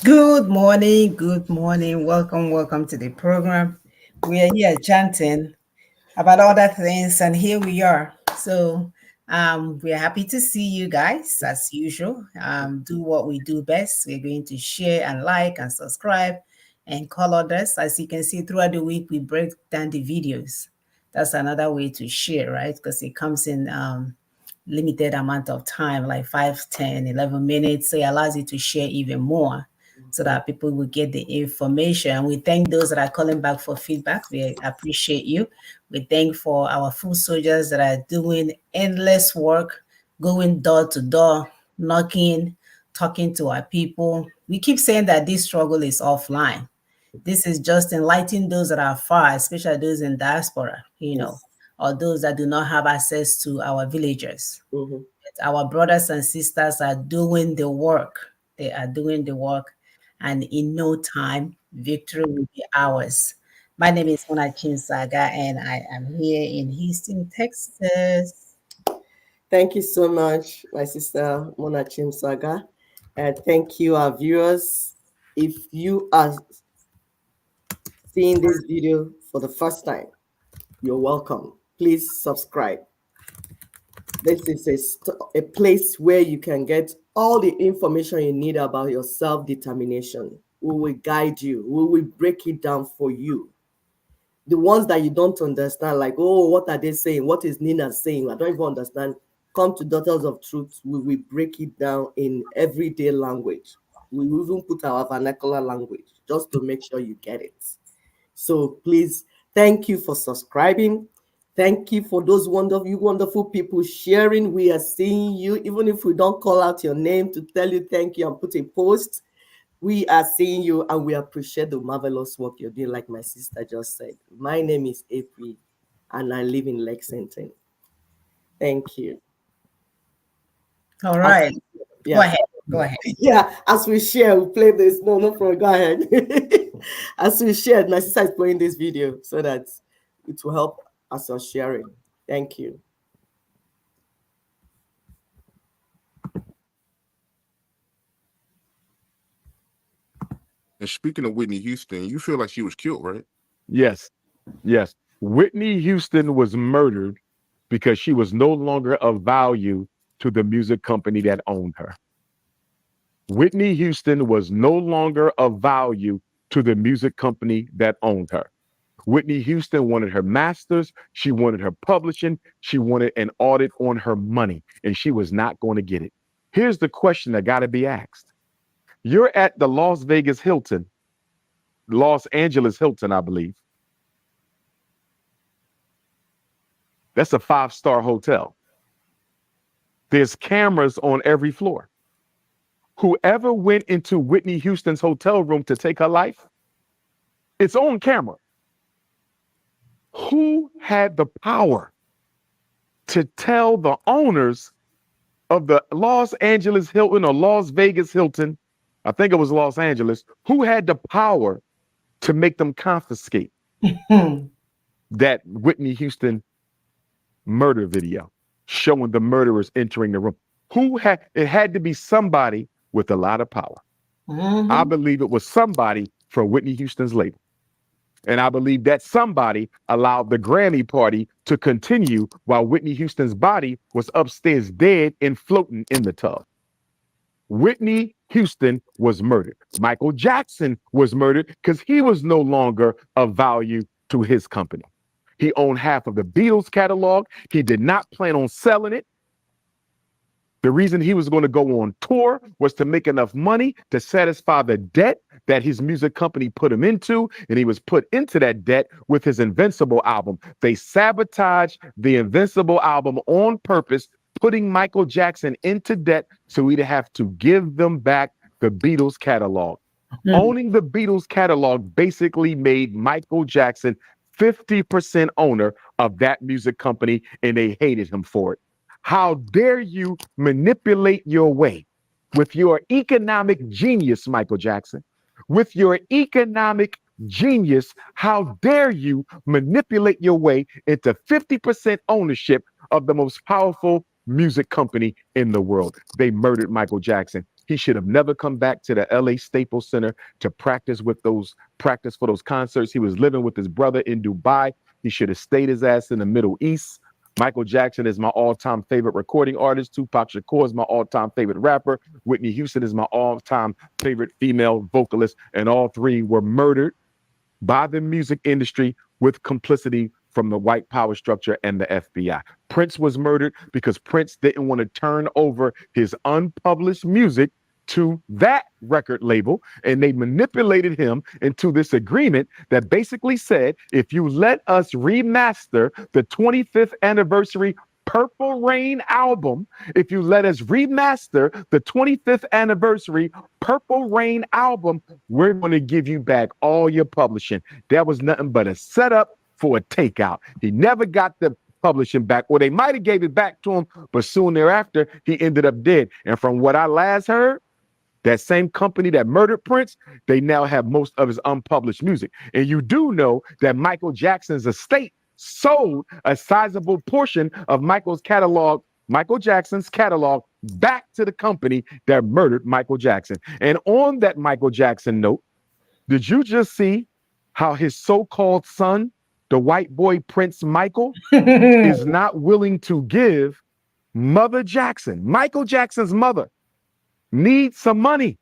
Good morning, good morning. Welcome to the program. We are here chanting about other things, and here we are. We're happy to see you guys as usual. Do what we do best. We're going to share and like and subscribe and call others. As you can see throughout the week, we break down the videos. That's another way to share, right? Because it comes in limited amount of time, like 5, 10, 11 minutes. So it allows you to share even more so that people will get the information. And we thank those that are calling back for feedback. We appreciate you. We thank for our food soldiers that are doing endless work, going door to door, knocking, talking to our people. We keep saying that this struggle is offline. This is just enlightening those that are far, especially those in diaspora, Yes. or those that do not have access to our villagers. Mhm. Our brothers and sisters are doing the work. They are doing the work, and in no time, victory will be ours. My name is Mona Chinsaga, and I am here in Houston, Texas. Thank you so much, my sister Mona Chimsaga. And thank you, our viewers. If you are seeing this video for the first time, you're welcome. Please subscribe. This is a place where you can get all the information you need about your self determination. We will guide you, we will break it down for you. The ones that you don't understand, like, oh, what are they saying? What is Nina saying? I don't even understand. Come to Daughters of Truth. We will break it down in everyday language. We will even put our vernacular language just to make sure you get it. So please, thank you for subscribing. Thank you for those wonderful people sharing. We are seeing you, even if we don't call out your name to tell you thank you and put a post. We are seeing you and we appreciate the marvelous work you're doing, like my sister just said. My name is April and I live in Lexington. Thank you. All As, right, go yeah. ahead. Go ahead. Yeah, as we share, we play this. No problem. Go ahead. As we shared, my sister is playing this video so that it will help as you're sharing. Thank you. And speaking of Whitney Houston, you feel like she was killed, right? Yes, yes. Whitney Houston was murdered because she was no longer of value to the music company that owned her. Whitney Houston was no longer of value to the music company that owned her. Whitney Houston wanted her masters. She wanted her publishing. She wanted an audit on her money, and she was not going to get it. Here's the question that got to be asked. You're at the Las Vegas Hilton, Los Angeles Hilton, I believe. That's a five-star hotel. There's cameras on every floor. Whoever went into Whitney Houston's hotel room to take her life, it's on camera. Who had the power to tell the owners of the Los Angeles Hilton or Las Vegas Hilton? I think it was Los Angeles. Who had the power to make them confiscate that Whitney Houston murder video showing the murderers entering the room? It had to be somebody with a lot of power. I believe it was somebody from Whitney Houston's label. And I believe that somebody allowed the Grammy party to continue while Whitney Houston's body was upstairs dead and floating in the tub. Whitney Houston was murdered. Michael Jackson was murdered because he was no longer of value to his company. He owned half of the Beatles catalog. He did not plan on selling it. The reason he was going to go on tour was to make enough money to satisfy the debt that his music company put him into. And he was put into that debt with his Invincible album. They sabotaged the Invincible album on purpose, putting Michael Jackson into debt so he'd have to give them back the Beatles catalog. Owning the Beatles catalog basically made Michael Jackson 50% owner of that music company, and they hated him for it. How dare you manipulate your way with your economic genius, Michael Jackson? With your economic genius, how dare you manipulate your way into 50% ownership of the most powerful music company in the world? They murdered Michael Jackson. He should have never come back to the LA Staples Center to practice for those concerts. He was living with his brother in Dubai. He should have stayed his ass in the Middle East. Michael Jackson is my all-time favorite recording artist. Tupac Shakur is my all-time favorite rapper. Whitney Houston is my all-time favorite female vocalist. And all three were murdered by the music industry with complicity from the white power structure and the FBI. Prince was murdered because Prince didn't want to turn over his unpublished music to that record label, and they manipulated him into this agreement that basically said, if you let us remaster the 25th anniversary Purple Rain album, if you let us remaster the 25th anniversary Purple Rain album, we're going to give you back all your publishing. That was nothing but a setup for a takeout. He never got the publishing back, or they might have gave it back to him, but soon thereafter, he ended up dead. And from what I last heard, that same company that murdered Prince, they now have most of his unpublished music. And you do know that Michael Jackson's estate sold a sizable portion of Michael Jackson's catalog, back to the company that murdered Michael Jackson. And on that Michael Jackson note, did you just see how his so-called son, the white boy Prince Michael, is not willing to give Mother Jackson, Michael Jackson's mother, needs some money,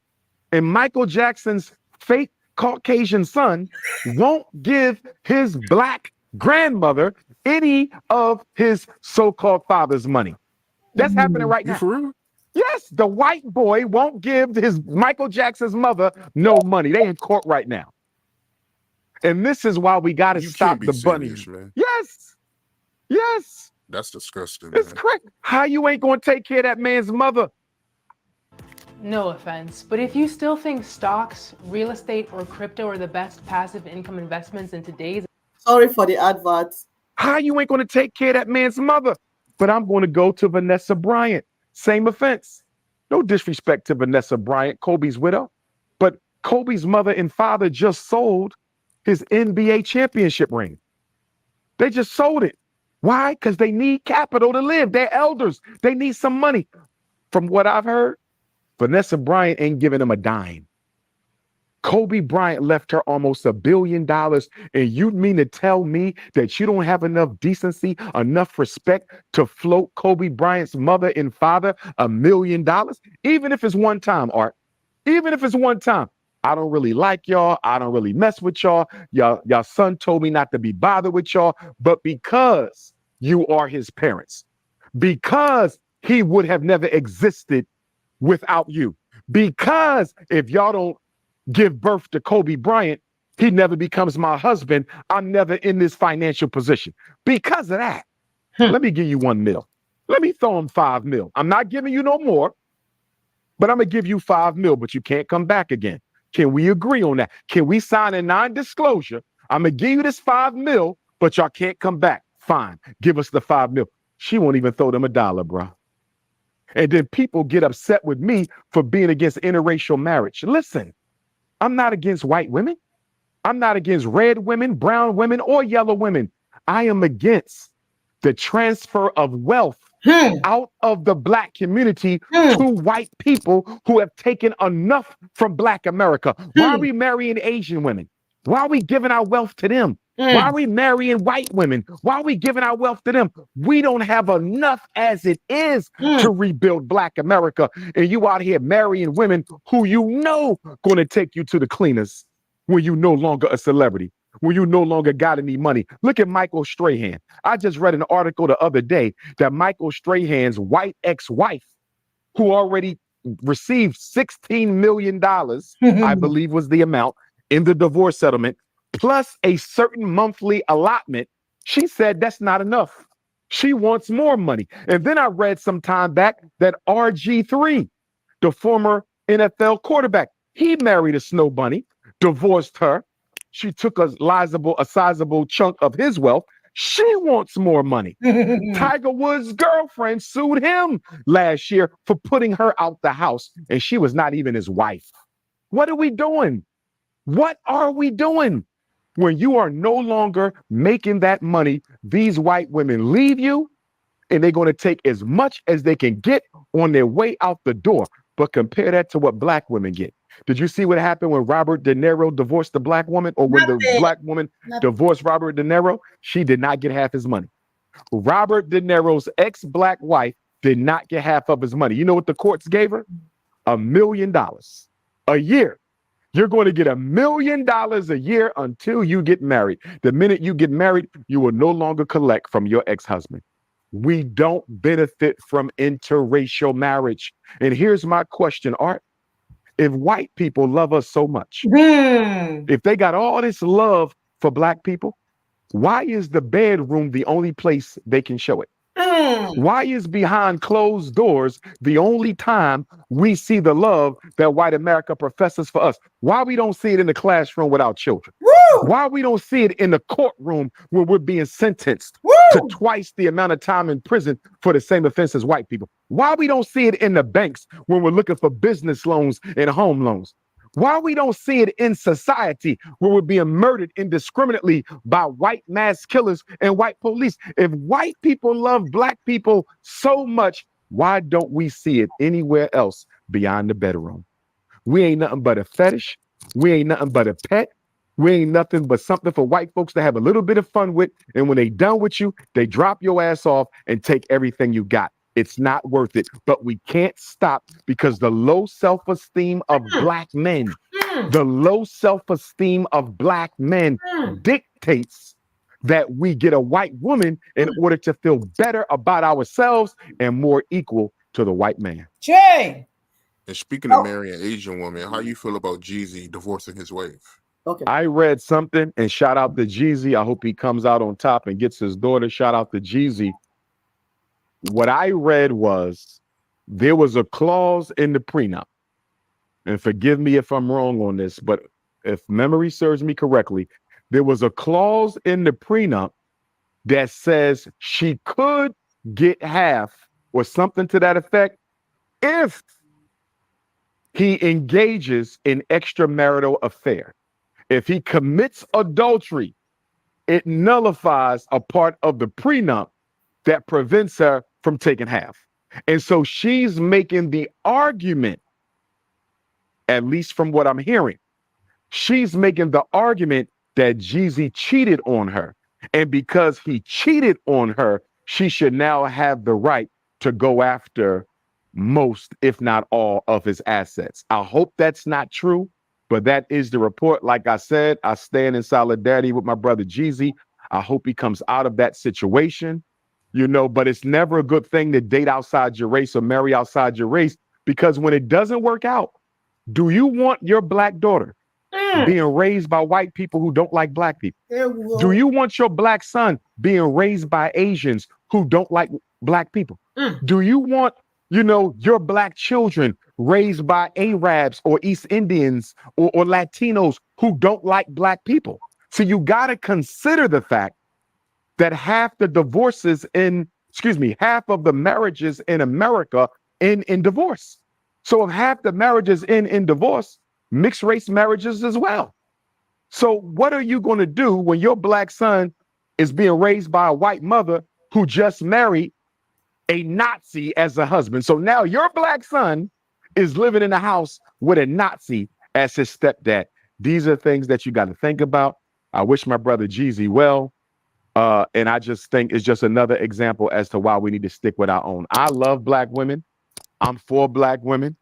and Michael Jackson's fake Caucasian son won't give his black grandmother any of his so-called father's money. That's happening right You now. for real? Yes, the white boy won't give his Michael Jackson's mother no money. They in court right now. And this is why we got to You stop can't be the bunny. serious, man. Yes. That's disgusting, It's man. crazy. How you ain't going to take care of that man's mother? No offense, but if you still think stocks, real estate, or crypto are the best passive income investments in today's Sorry for the adverts. How you ain't going to take care of that man's mother? But I'm going to go to Vanessa Bryant. Same offense. No disrespect to Vanessa Bryant, Kobe's widow. But Kobe's mother and father just sold his NBA championship ring. They just sold it. Why? Because they need capital to live. They're elders. They need some money. From what I've heard, Vanessa Bryant ain't giving them a dime. Kobe Bryant left her almost $1 billion. And you mean to tell me that you don't have enough decency, enough respect to float Kobe Bryant's mother and father $1 million? Even if it's one time, Art. Even if it's one time. I don't really like y'all. I don't really mess with y'all. Y'all son told me not to be bothered with y'all. But because you are his parents, because he would have never existed without you, because if y'all don't give birth to Kobe Bryant, he never becomes my husband. I'm never in this financial position. Because of that, let me give you $1 million. Let me throw him $5 million. I'm not giving you no more, but I'm going to give you $5 million, but you can't come back again. Can we agree on that? Can we sign a non-disclosure? I'm going to give you this $5 million, but y'all can't come back. Fine. Give us the $5 million. She won't even throw them $1, bro. And then people get upset with me for being against interracial marriage. Listen, I'm not against white women. I'm not against red women, brown women, or yellow women. I am against the transfer of wealth out of the black community to white people who have taken enough from black America. Why are we marrying Asian women? Why are we giving our wealth to them? Why are we marrying white women? Why are we giving our wealth to them? We don't have enough as it is to rebuild black America. And you out here marrying women who you know going to take you to the cleaners when you no longer a celebrity, when you no longer got any money. Look at Michael Strahan. I just read an article the other day that Michael Strahan's white ex-wife, who already received $16 million, I believe was the amount, in the divorce settlement, plus a certain monthly allotment, she said that's not enough. She wants more money. And then I read some time back that RG3, the former NFL quarterback, he married a snow bunny, divorced her. She took a sizable chunk of his wealth. She wants more money. Tiger Woods' girlfriend sued him last year for putting her out the house, and she was not even his wife. What are we doing? What are we doing? When you are no longer making that money, these white women leave you, and they're going to take as much as they can get on their way out the door. But compare that to what black women get. Did you see what happened when Robert De Niro divorced the black woman, or when the Nothing. black woman Not, divorced Robert De Niro? She did not get half his money. Robert De Niro's ex-black wife did not get half of his money. You know what the courts gave her? $1 million a year. You're going to get $1 million a year until you get married. The minute you get married, you will no longer collect from your ex-husband. We don't benefit from interracial marriage. And here's my question, Art. If white people love us so much, hmm. if they got all this love for black people, why is the bedroom the only place they can show it? Hmm. Why is behind closed doors the only time we see the love that white America professes for us? Why we don't see it in the classroom with our children? Woo! Why we don't see it in the courtroom when we're being sentenced to Woo! twice the amount of time in prison for the same offense as white people? Why we don't see it in the banks when we're looking for business loans and home loans? Why we don't see it in society where we're being murdered indiscriminately by white mass killers and white police? If white people love black people so much, why don't we see it anywhere else beyond the bedroom? We ain't nothing but a fetish. We ain't nothing but a pet. We ain't nothing but something for white folks to have a little bit of fun with. And when they done with you, they drop your ass off and take everything you got. It's not worth it. But we can't stop because the low self-esteem of Hmm. black men, Hmm. the low self-esteem of black men Hmm. dictates that we get a white woman in order to feel better about ourselves and more equal to the white man. Jay. And speaking of Oh. marrying Asian women, how you feel about Jeezy divorcing his wife? Okay. I read something, and shout out to Jeezy. I hope he comes out on top and gets his daughter. Shout out to Jeezy. What I read was there was a clause in the prenup, and forgive me if I'm wrong on this, but if memory serves me correctly, there was a clause in the prenup that says she could get half or something to that effect if he engages in extramarital affair. If he commits adultery, it nullifies a part of the prenup that prevents her from taking half. And so she's making the argument, at least from what I'm hearing, she's making the argument that Jeezy cheated on her. And because he cheated on her, she should now have the right to go after most, if not all, of his assets. I hope that's not true, but that is the report. Like I said, I stand in solidarity with my brother Jeezy. I hope he comes out of that situation, but it's never a good thing to date outside your race or marry outside your race, because when it doesn't work out, do you want your black daughter Hmm. being raised by white people who don't like black people? There Do will. you want your black son being raised by Asians who don't like black people? Hmm. Do you want, your black children raised by Arabs or East Indians or Latinos who don't like black people? So you got to consider the fact that half of the marriages in America end in divorce. So if half the marriages end in divorce, mixed race marriages as well. So what are you going to do when your black son is being raised by a white mother who just married a Nazi as a husband? So now your black son is living in a house with a Nazi as his stepdad. These are things that you got to think about. I wish my brother Jeezy well. And I just think it's just another example as to why we need to stick with our own. I love black women. I'm for black women.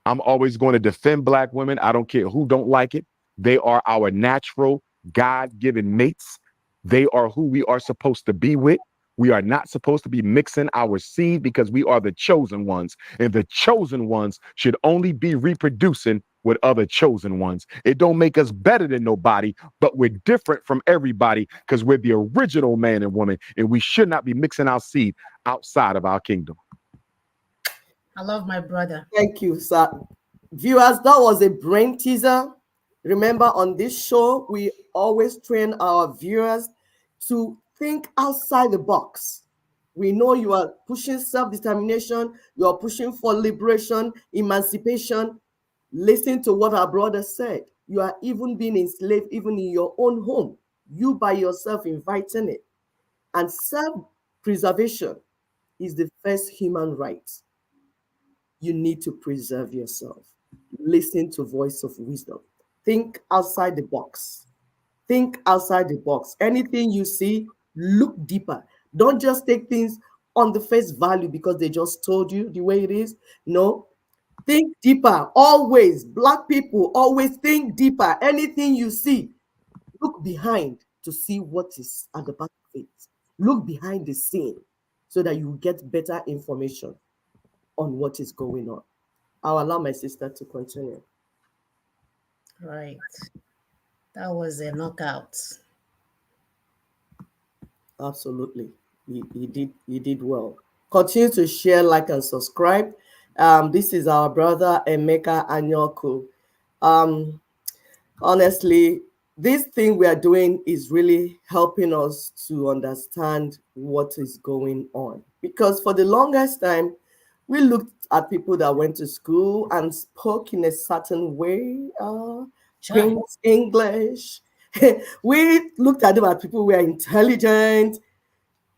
I'm always going to defend black women. I don't care who don't like it. They are our natural, God-given mates. They are who we are supposed to be with. We are not supposed to be mixing our seed because we are the chosen ones. And the chosen ones should only be reproducing with other chosen ones. It don't make us better than nobody, but we're different from everybody because we're the original man and woman, and we should not be mixing our seed outside of our kingdom. I love my brother. Thank you, sir. Viewers, that was a brain teaser. Remember, on this show, we always train our viewers to think outside the box. We know you are pushing self-determination, you are pushing for liberation, emancipation. Listen to what our brother said. You are even being enslaved, even in your own home. You by yourself inviting it. And self-preservation is the first human right. you need to preserve yourself. Listen to voice of wisdom. Think outside the box. Think outside the box. Anything you see, look deeper. Don't just take things on the face value because they just told you the way it is. No, think deeper. Always, Black people, always think deeper. Anything you see, look behind to see what is at the back of it. Look behind the scene so that you get better information on what is going on. I'll allow my sister to continue. Right. That was a knockout. Absolutely. He did well. Continue to share, like, and subscribe. This is our brother Emeka Anyoku. Um, Honestly, this thing we are doing is really helping us to understand what is going on. Because for the longest time, we looked at people that went to school and spoke in a certain way, Sure. Queen's English. We looked at them as people who were intelligent.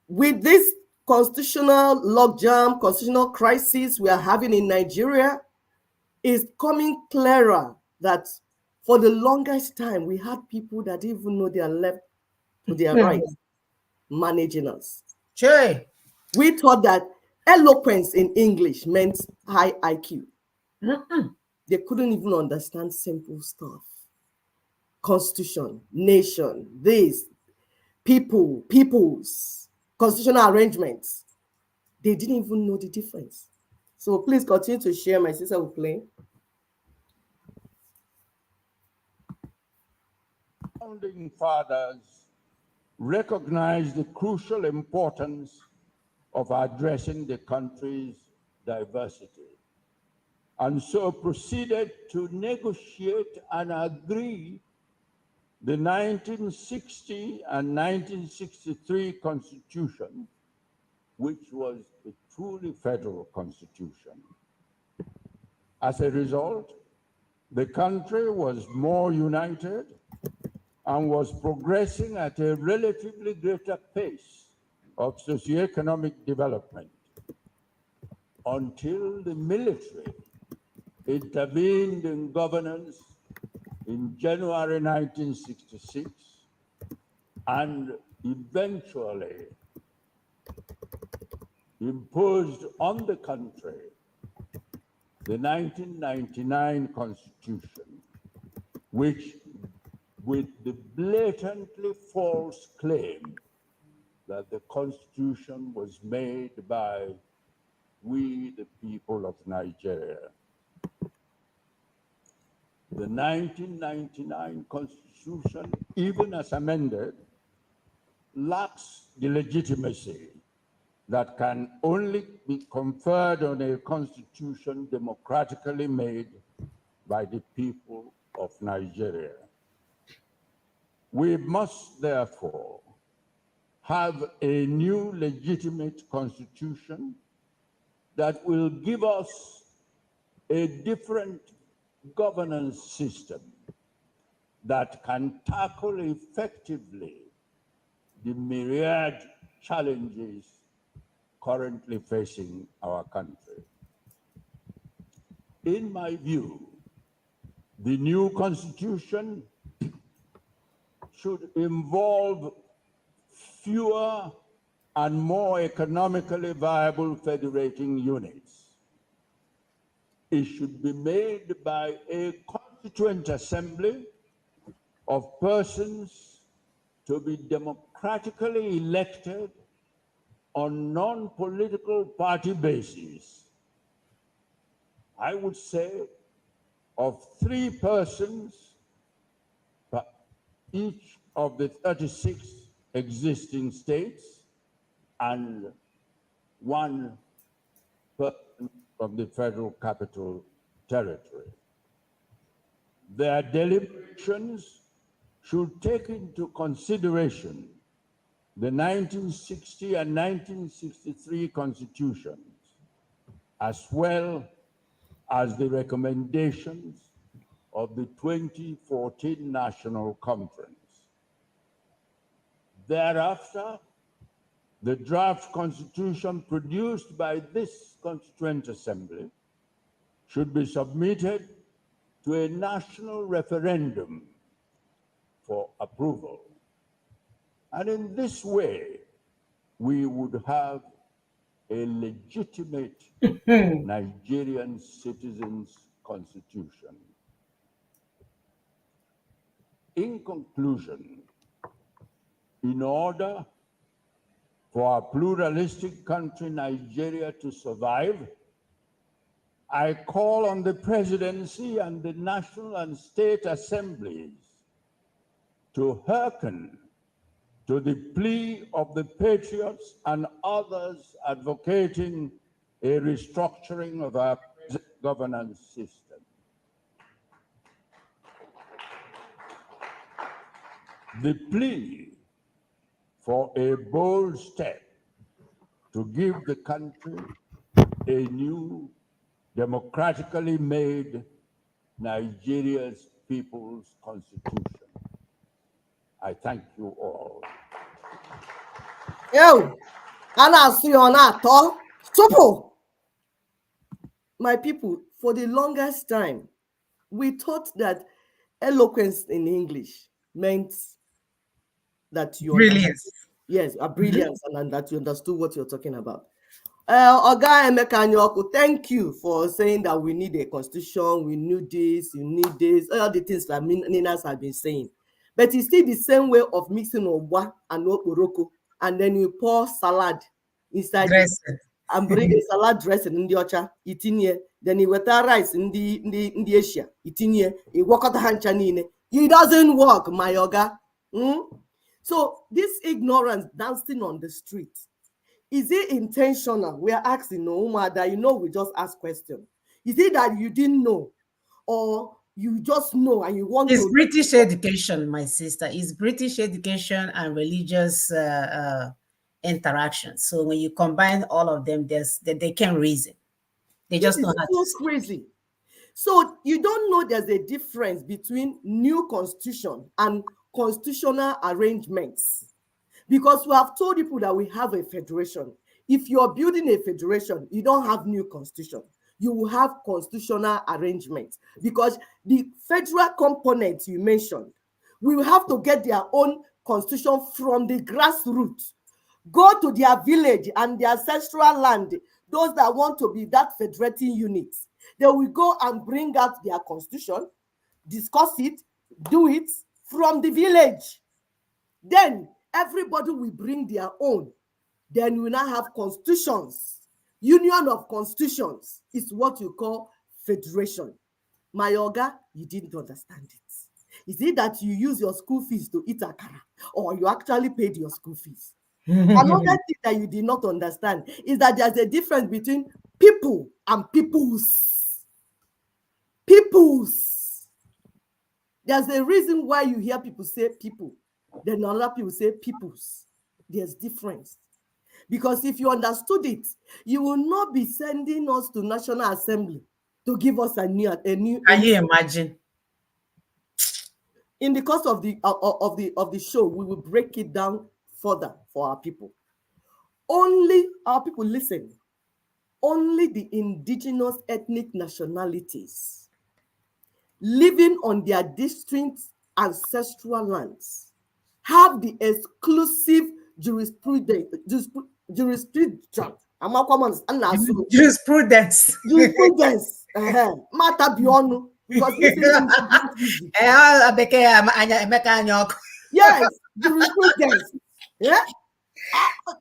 With this constitutional logjam, constitutional crisis we are having in Nigeria, it's coming clearer that for the longest time we had people that didn't even know their left to their right managing us. Sure. We thought that eloquence in English meant high IQ. Mm-mm. They couldn't even understand simple stuff. Constitution, nation, this, people, peoples, constitutional arrangements. They didn't even know the difference. So please continue to share. My sister will play. Founding fathers recognized the crucial importance of addressing the country's diversity, and so proceeded to negotiate and agree the 1960 and 1963 Constitution, which was a truly federal constitution. As a result, the country was more united and was progressing at a relatively greater pace of socioeconomic development until the military intervened in governance in January 1966 and eventually imposed on the country the 1999 Constitution, which, with the blatantly false claim that the Constitution was made by we, the people of Nigeria. The 1999 Constitution, even as amended, lacks the legitimacy that can only be conferred on a constitution democratically made by the people of Nigeria. We must therefore have a new legitimate constitution that will give us a different governance system that can tackle effectively the myriad challenges currently facing our country. In my view, the new constitution should involve fewer and more economically viable federating units. It should be made by a constituent assembly of persons to be democratically elected on non-political party basis. I would say of 3 persons per each of the 36 existing states and 1 person from the Federal Capital Territory. Their deliberations should take into consideration the 1960 and 1963 constitutions, as well as the recommendations of the 2014 National Conference. Thereafter, the draft constitution produced by this Constituent Assembly should be submitted to a national referendum for approval. And in this way, we would have a legitimate Nigerian citizens' constitution. In conclusion, in order for a pluralistic country, Nigeria, to survive, I call on the presidency and the national and state assemblies to hearken to the plea of the patriots and others advocating a restructuring of our governance system. The plea for a bold step to give the country a new, democratically made Nigeria's People's Constitution. I thank you all. Yo, Anna Sionato, Supo. My people, for the longest time, we thought that eloquence in English meant that you Brilliance. Yes, a brilliance, and that you understood what you're talking about. Oga Emeka Anyoku, thank you for saying that we need a constitution, we need this, you need this, all the things that Ninas have been saying. But it's still the same way of mixing Ogba and Oporoko, and then you pour salad inside it, Dressing. and bring a salad dressing in the ocha, itinye, then you water rice in the Asia, itinye, you walk out the hanchanine. It doesn't work, my Oga. So this ignorance dancing on the street, is it intentional? We are asking, no matter, we just ask questions. Is it that you didn't know, or you just know and you want It's to? British education, my sister. It's British education and religious interaction. So when you combine all of them, they can reason. They This just know is how so to speak. crazy. So you don't know there's a difference between new constitution and constitutional arrangements. Because we have told people that we have a federation. If you're building a federation, you don't have new constitution. You will have constitutional arrangements, because the federal components you mentioned, we will have to get their own constitution from the grassroots. Go to their village and their ancestral land, those that want to be that federating unit. They will go and bring out their constitution, discuss it, do it from the village. Then everybody will bring their own. Then we now have constitutions. Union of constitutions is what you call federation. My Oga, you didn't understand it. Is it that you use your school fees to eat akara, or you actually paid your school fees? Another thing that you did not understand is that there's a difference between people and peoples. Peoples. There's a reason why you hear people say people, then other people say peoples. There's difference. Because if you understood it, you will not be sending us to National Assembly to give us a new. Can you imagine? In the course of the show, we will break it down further for our people. Only our people, listen. Only the indigenous ethnic nationalities living on their distinct ancestral lands have the exclusive jurisprudence. Jurisprudence. Jurisprudence. Matter beyond, because listening is not easy. Yes, jurisprudence. Yeah.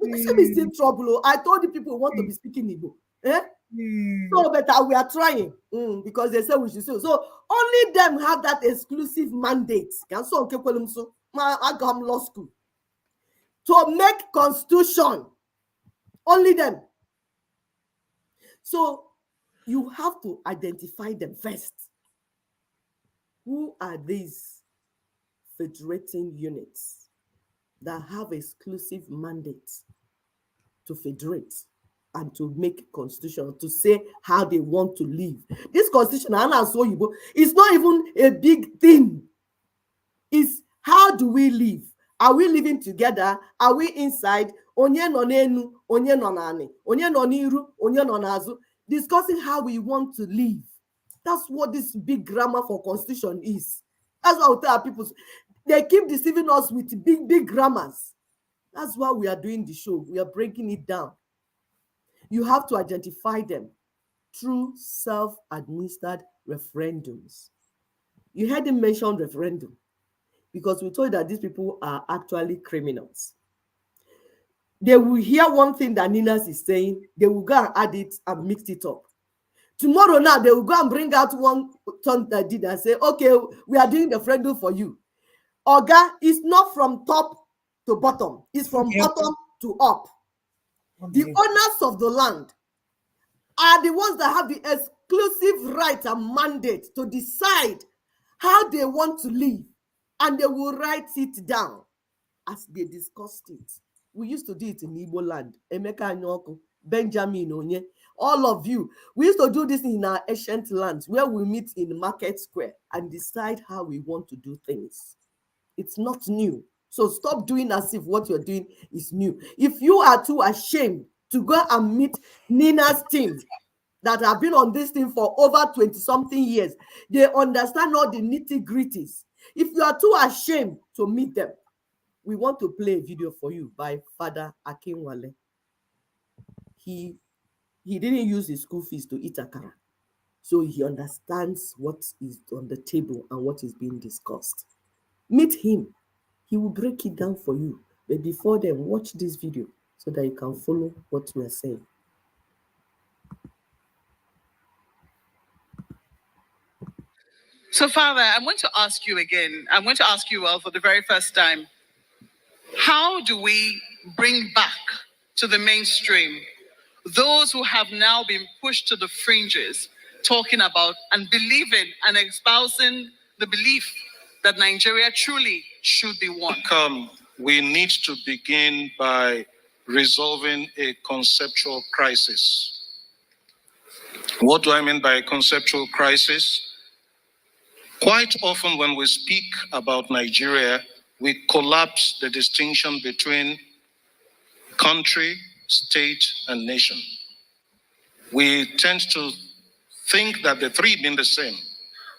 This is still trouble. I told the people who want to be speaking Igbo. So, but we are trying because they say we should say. So only them have that exclusive mandate. Can so I come law school to make constitution. Only them. So you have to identify them first. Who are these federating units that have exclusive mandates to federate and to make constitution, to say how they want to live? This constitution, it's not even a big thing. It's how do we live? Are we living together? Are we inside? Onye no n'enu, onye no n'ani, onye no n'iru, onye no n'azụ, discussing how we want to live. That's what this big grammar for constitution is. That's what I tell people. They keep deceiving us with big grammars. That's why we are doing the show. We are breaking it down. You have to identify them through self-administered referendums. You heard him mention referendum because we told that these people are actually criminals. They will hear one thing that Ninas is saying, they will go and add it and mix it up. Tomorrow now, they will go and bring out one turn that did and say, okay, we are doing the referendum for you. Oga is not from top to bottom, it's from bottom to up. The owners of the land are the ones that have the exclusive right and mandate to decide how they want to live, and they will write it down as they discussed it. We used to do it in Igbo land. Emeka Anyoku, Benjamin Onye, all of you. We used to do this in our ancient lands where we meet in Market Square and decide how we want to do things. It's not new. So stop doing as if what you're doing is new. If you are too ashamed to go and meet Nina's team that have been on this thing for over 20-something years, they understand all the nitty-gritties. If you are too ashamed to meet them, we want to play a video for you by Father Akinwale. He didn't use his school fees to eat akara, so he understands what is on the table and what is being discussed. Meet him. He will break it down for you. But before then, watch this video so that you can follow what we are saying. So, Father, I'm going to ask you again. I'm going to ask you all for the very first time. How do we bring back to the mainstream those who have now been pushed to the fringes, talking about and believing and espousing the belief that Nigeria truly should be one? We need to begin by resolving a conceptual crisis. What do I mean by a conceptual crisis? Quite often when we speak about Nigeria, we collapse the distinction between country, state, and nation. We tend to think that the three mean the same.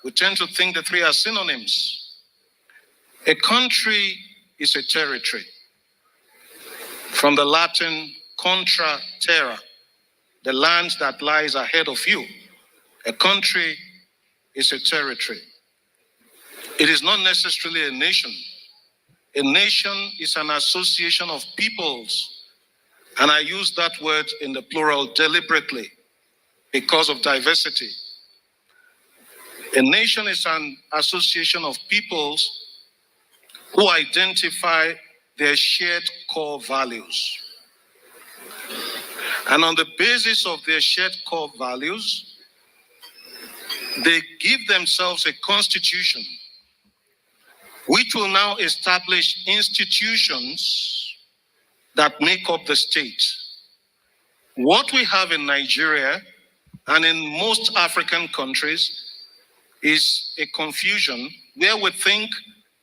We tend to think the three are synonyms. A country is a territory. From the Latin contra terra, the land that lies ahead of you. A country is a territory. It is not necessarily a nation. A nation is an association of peoples, and I use that word in the plural deliberately because of diversity. A nation is an association of peoples who identify their shared core values. And on the basis of their shared core values, they give themselves a constitution which will now establish institutions that make up the state. What we have in Nigeria and in most African countries is a confusion where we think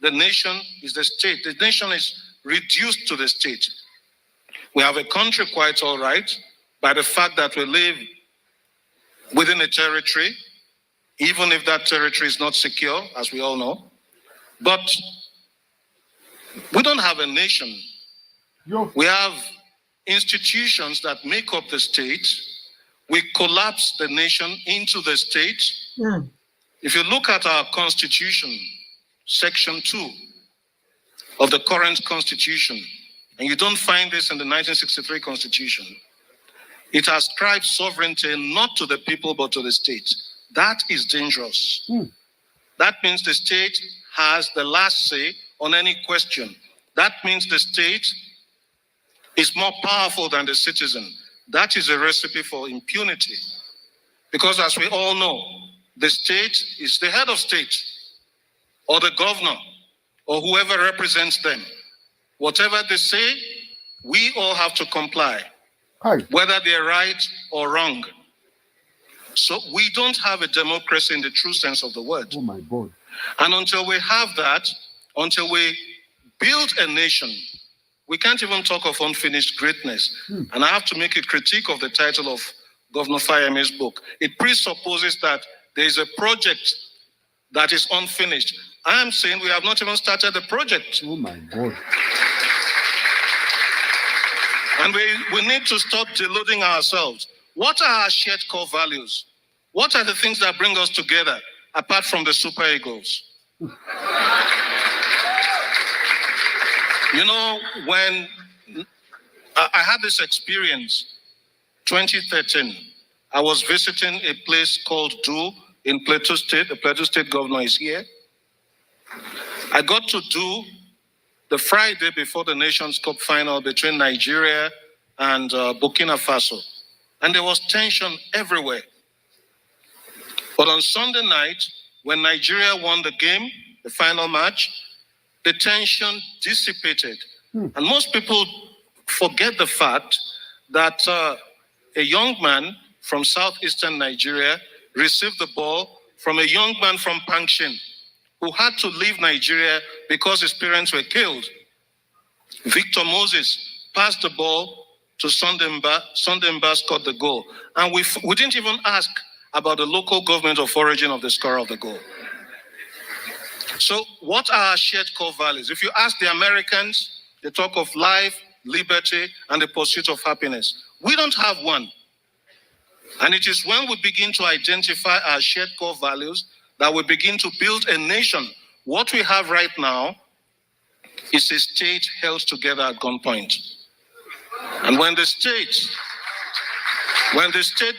the nation is the state. The nation is reduced to the state. We have a country quite all right by the fact that we live within a territory, even if that territory is not secure, as we all know. But we don't have a nation. We have institutions that make up the state. We collapse the nation into the state. If you look at our constitution, section 2 of the current constitution, and you don't find this in the 1963 constitution, it ascribes sovereignty not to the people but to the state. That is dangerous. That means the state has the last say on any question. That means the state is more powerful than the citizen. That is a recipe for impunity. Because as we all know, the state is the head of state, or the governor, or whoever represents them. Whatever they say, we all have to comply, whether they're right or wrong. So we don't have a democracy in the true sense of the word. Oh my God. And until we have that, until we build a nation, we can't even talk of unfinished greatness. And I have to make a critique of the title of Governor Fayeme's book. It presupposes that there is a project that is unfinished. I am saying we have not even started the project. Oh my God. And we need to stop deluding ourselves. What are our shared core values? What are the things that bring us together apart from the super egos? You know, when I had this experience, 2013, I was visiting a place called Do in Plateau State. The Plateau State governor is here. I got to Do the Friday before the Nations Cup final between Nigeria and Burkina Faso. And there was tension everywhere. But on Sunday night, when Nigeria won the game, the final match, the tension dissipated. And most people forget the fact that a young man from southeastern Nigeria received the ball from a young man from Pangshin who had to leave Nigeria because his parents were killed. Victor Moses passed the ball to Sondemba. Sondemba scored the goal. And we didn't even ask about the local government of origin of the scorer of the goal. So what are our shared core values? If you ask the Americans, they talk of life, liberty, and the pursuit of happiness. We don't have one. And it is when we begin to identify our shared core values that we begin to build a nation. What we have right now is a state held together at gunpoint. And when the state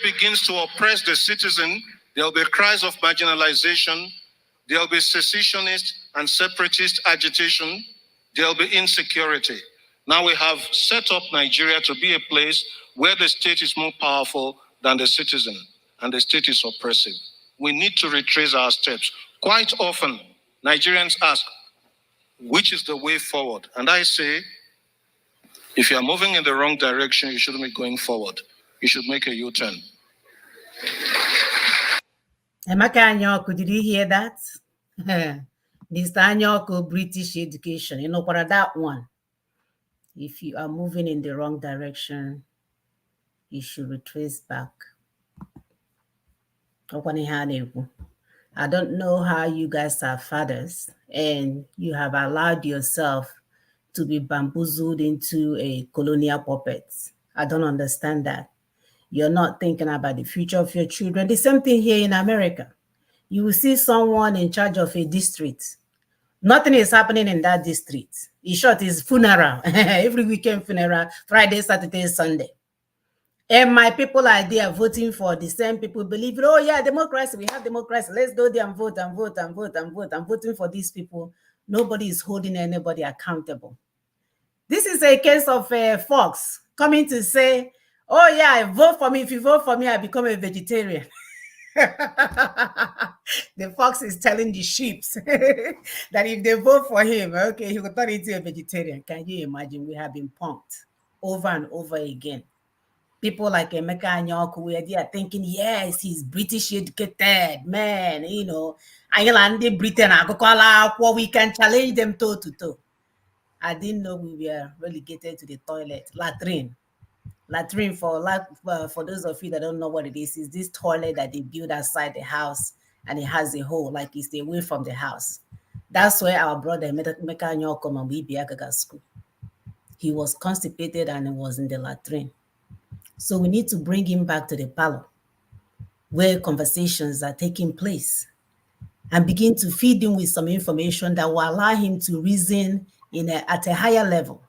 begins to oppress the citizen, there'll be cries of marginalization, there'll be secessionist and separatist agitation, there'll be insecurity. Now we have set up Nigeria to be a place where the state is more powerful than the citizen, and the state is oppressive. We need to retrace our steps. Quite often, Nigerians ask, which is the way forward? And I say, if you are moving in the wrong direction, you shouldn't be going forward. You should make a U-turn. Emeka Anyoku, did you hear that? Mr. Anyoku, British education. You know what that one? If you are moving in the wrong direction, you should retrace back. I don't know how you guys are fathers and you have allowed yourself to be bamboozled into a colonial puppet. I don't understand that. You're not thinking about the future of your children. The same thing here in America. You will see someone in charge of a district. Nothing is happening in that district. In short, it's funeral. Every weekend funeral, Friday, Saturday, Sunday. And my people are there voting for the same people believe, oh yeah, democracy, we have democracy. Let's go there and vote and vote and vote and vote. I'm voting for these people. Nobody is holding anybody accountable. This is a case of Fox coming to say, oh yeah, vote for me. If you vote for me, I become a vegetarian. The fox is telling the sheep that if they vote for him, okay, he will turn into a vegetarian. Can you imagine? We have been punked over and over again. People like Emeka Anyoku, where they are thinking, yes, he's British educated, man, you know, Ireland, Britain, we can challenge them toe to toe. I didn't know we were relegated to the toilet, latrine. Latrine, for those of you that don't know what it is this toilet that they build outside the house and it has a hole, like it's away from the house. That's where our brother Emeka Anyoku and we be at school. He was constipated and he was in the latrine. So we need to bring him back to the parlor where conversations are taking place and begin to feed him with some information that will allow him to reason at a higher level,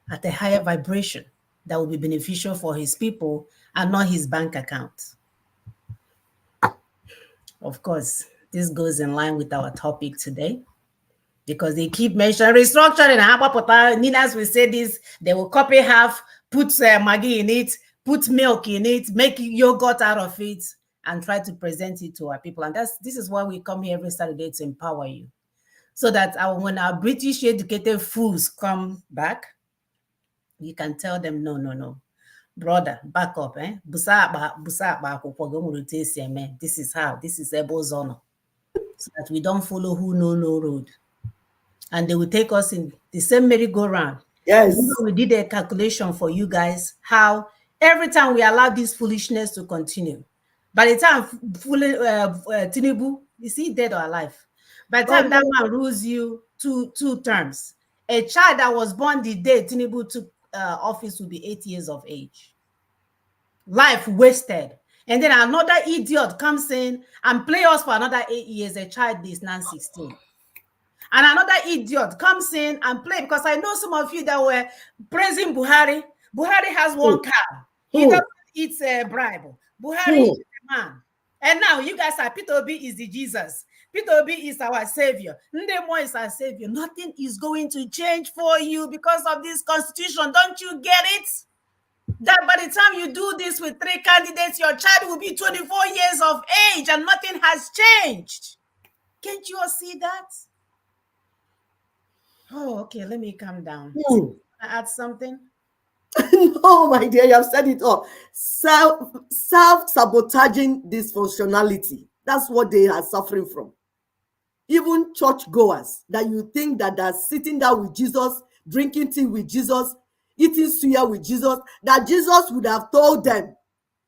at a higher vibration that will be beneficial for his people and not his bank account. Of course, this goes in line with our topic today because they keep mentioning restructuring. Ninas will say this, they will copy half, put Maggi in it, put milk in it, make yogurt out of it, and try to present it to our people. And this is why we come here every Saturday to empower you. So that when our British educated fools come back, you can tell them, no. Brother, back up, eh? This is how, this is Ebo's honor. So that we don't follow who know no road. And they will take us in the same merry-go-round. Yes. We did a calculation for you guys, how every time we allow this foolishness to continue, By the time Tinubu, is he dead or alive? By the time that man rules you two terms, a child that was born the day Tinubu took office will be 8 years of age. Life wasted. And then another idiot comes in and play us for another 8 years. A child is now 16. And another idiot comes in and play, because I know some of you that were praising Buhari. Buhari has one car. He doesn't eat bribe. Buhari is the man. And now you guys are, Peter Obi is the Jesus. Peter Obi is our savior. Ndemo is our savior. Nothing is going to change for you because of this constitution. Don't you get it? That by the time you do this with 3 candidates, your child will be 24 years of age and nothing has changed. Can't you all see that? Oh, okay. Let me calm down. Add something? No, my dear, you have said it all. Self-sabotaging dysfunctionality. That's what they are suffering from. Even churchgoers that you think that they're sitting there with Jesus, drinking tea with Jesus, eating suya with Jesus, that Jesus would have told them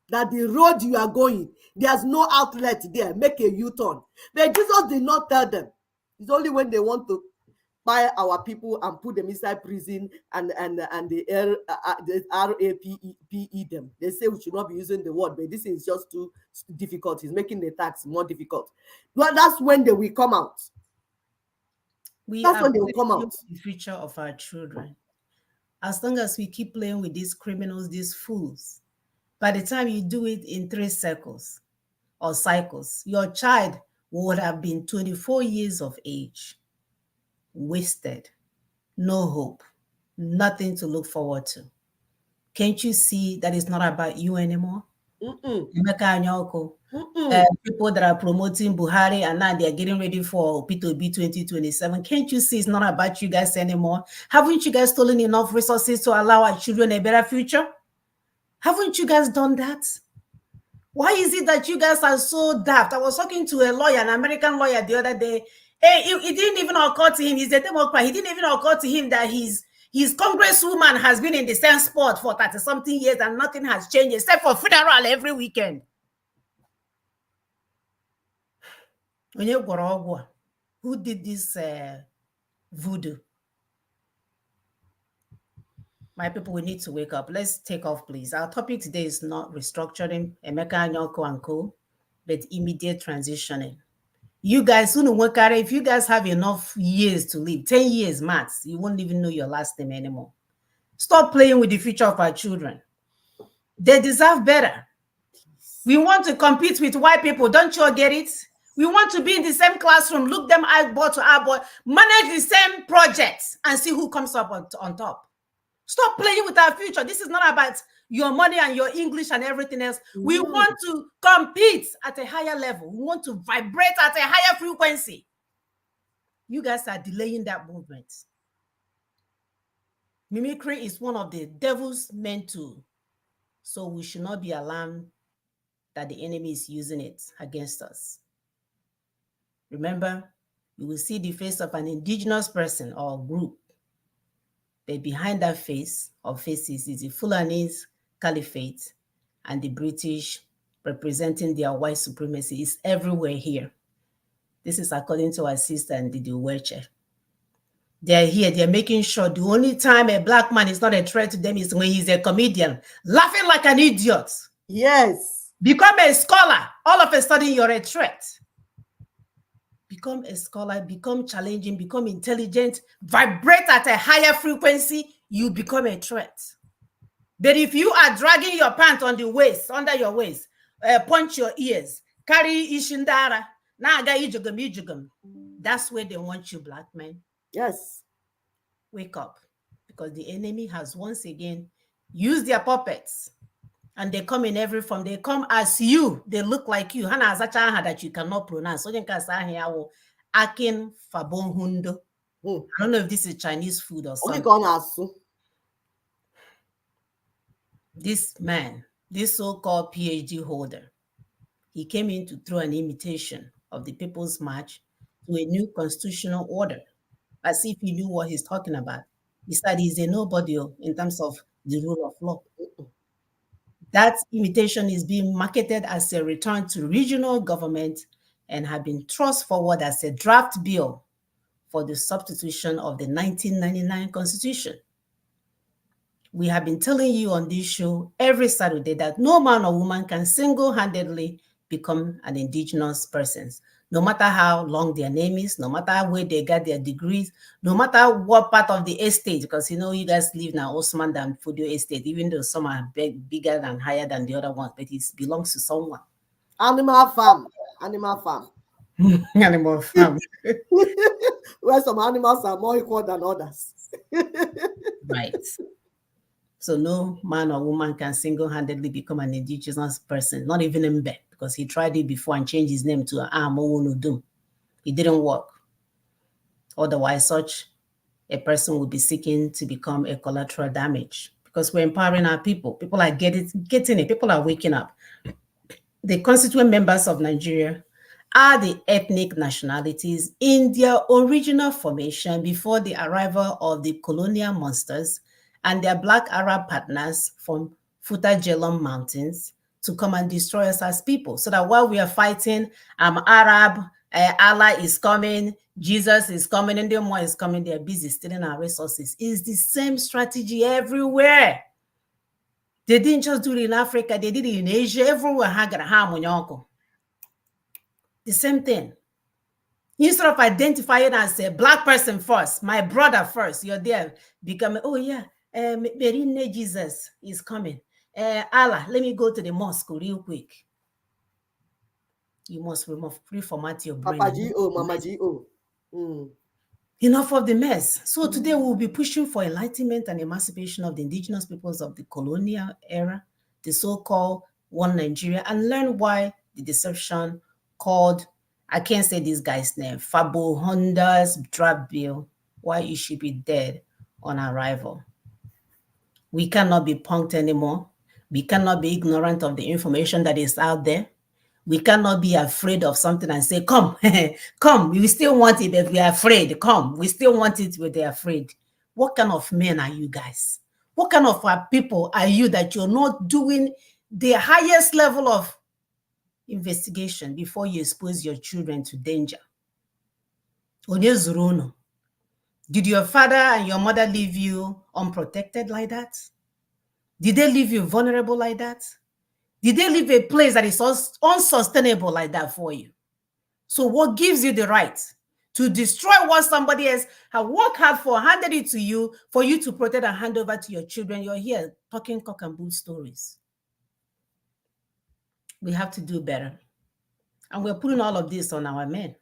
that the road you are going, there's no outlet there, make a U-turn. But Jesus did not tell them. It's only when they want to buy our people and put them inside prison and the RAPE them. They say we should not be using the word, but this is just too difficult. It's making the tax more difficult. But that's when they will come out. That's when they will come out. The future of our children. As long as we keep playing with these criminals, these fools, by the time you do it in 3 circles or cycles, your child would have been 24 years of age. Wasted, no hope, nothing to look forward to. Can't you see that it's not about you anymore? People that are promoting Buhari and now they're getting ready for P2B 2027. Can't you see it's not about you guys anymore? Haven't you guys stolen enough resources to allow our children a better future? Haven't you guys done that? Why is it that you guys are so daft? I was talking to a lawyer, an American lawyer, the other day. Hey, it didn't even occur to him. He's a Democrat. He didn't even occur to him that his congresswoman has been in the same spot for 30-something years and nothing has changed except for funeral every weekend. Who did this voodoo? My people, we need to wake up. Let's take off, please. Our topic today is not restructuring, Emeka Anyoko and co, but immediate transitioning. You guys, if you guys have enough years to live, 10 years max, you won't even know your last name anymore. Stop playing with the future of our children. They deserve better. We want to compete with white people. Don't you all get it? We want to be in the same classroom, look them eyeball to eyeball, manage the same projects and see who comes up on top. Stop playing with our future. This is not about your money and your English and everything else. We want to compete at a higher level. We want to vibrate at a higher frequency. You guys are delaying that movement. Mimicry is one of the devil's meant to. So we should not be alarmed that the enemy is using it against us. Remember, you will see the face of an indigenous person or group. But behind that face or faces is the Fulanese Caliphate and the British representing their white supremacy is everywhere here. This is according to our sister Ndidi Uweche. They're here, they're making sure the only time a black man is not a threat to them is when he's a comedian, laughing like an idiot. Yes. Become a scholar, all of a sudden you're a threat. Become a scholar, become challenging, become intelligent, vibrate at a higher frequency, you become a threat. But if you are dragging your pants on the waist, under your waist, punch your ears, carry ishindara, that's where they want you, black men. Yes. Wake up, because the enemy has once again used their puppets. And they come in every form. They come as you. They look like you. Hana azacha that you cannot pronounce. So Akin Fabonhundo. I don't know if this is Chinese food or something. This man, this so-called PhD holder, he came in to throw an imitation of the People's March to a new constitutional order, as if he knew what he's talking about. He said he's a nobody in terms of the rule of law. That invitation is being marketed as a return to regional government and have been thrust forward as a draft bill for the substitution of the 1999 Constitution. We have been telling you on this show every Saturday that no man or woman can single-handedly become an indigenous person, no matter how long their name is, no matter where they got their degrees, no matter what part of the estate, because you know you guys live now Osman and Fudio estate, even though some are bigger and higher than the other ones, but it belongs to someone. Animal farm. Animal farm. Animal farm. Where some animals are more equal than others. Right. So no man or woman can single-handedly become an indigenous person, not even in bed, because he tried it before and changed his name to Amowonudum. It didn't work. Otherwise, such a person would be seeking to become a collateral damage, because we're empowering our people. People are getting it. People are waking up. The constituent members of Nigeria are the ethnic nationalities in their original formation before the arrival of the colonial monsters and their Black Arab partners from Futa Jelon Mountains to come and destroy us as people. So that while we are fighting, I'm Arab, Allah is coming, Jesus is coming, and more is coming, they're busy stealing our resources. It's the same strategy everywhere. They didn't just do it in Africa, they did it in Asia, everywhere. The same thing. Instead of identifying as a Black person first, my brother first, you're there becoming, oh yeah, Jesus is coming. Allah, let me go to the mosque real quick. You must reformat your brain. Papa G.O., Mama G.O. Enough of the mess. So today we'll be pushing for enlightenment and emancipation of the indigenous peoples of the colonial era, the so-called One Nigeria, and learn why the deception called, I can't say this guy's name, Fabo Honda's draft bill, why it should be dead on arrival. We cannot be punked anymore. We cannot be ignorant of the information that is out there. We cannot be afraid of something and say, come, come, we still want it, but we are afraid. Come, we still want it, but they're afraid. What kind of men are you guys? What kind of people are you that you're not doing the highest level of investigation before you expose your children to danger? Did your father and your mother leave you unprotected like that? Did they leave you vulnerable like that? Did they leave a place that is unsustainable like that for you? So what gives you the right to destroy what somebody else has worked hard for, handed it to you, for you to protect and hand over to your children? You're here talking cock and bull stories. We have to do better. And we're putting all of this on our men.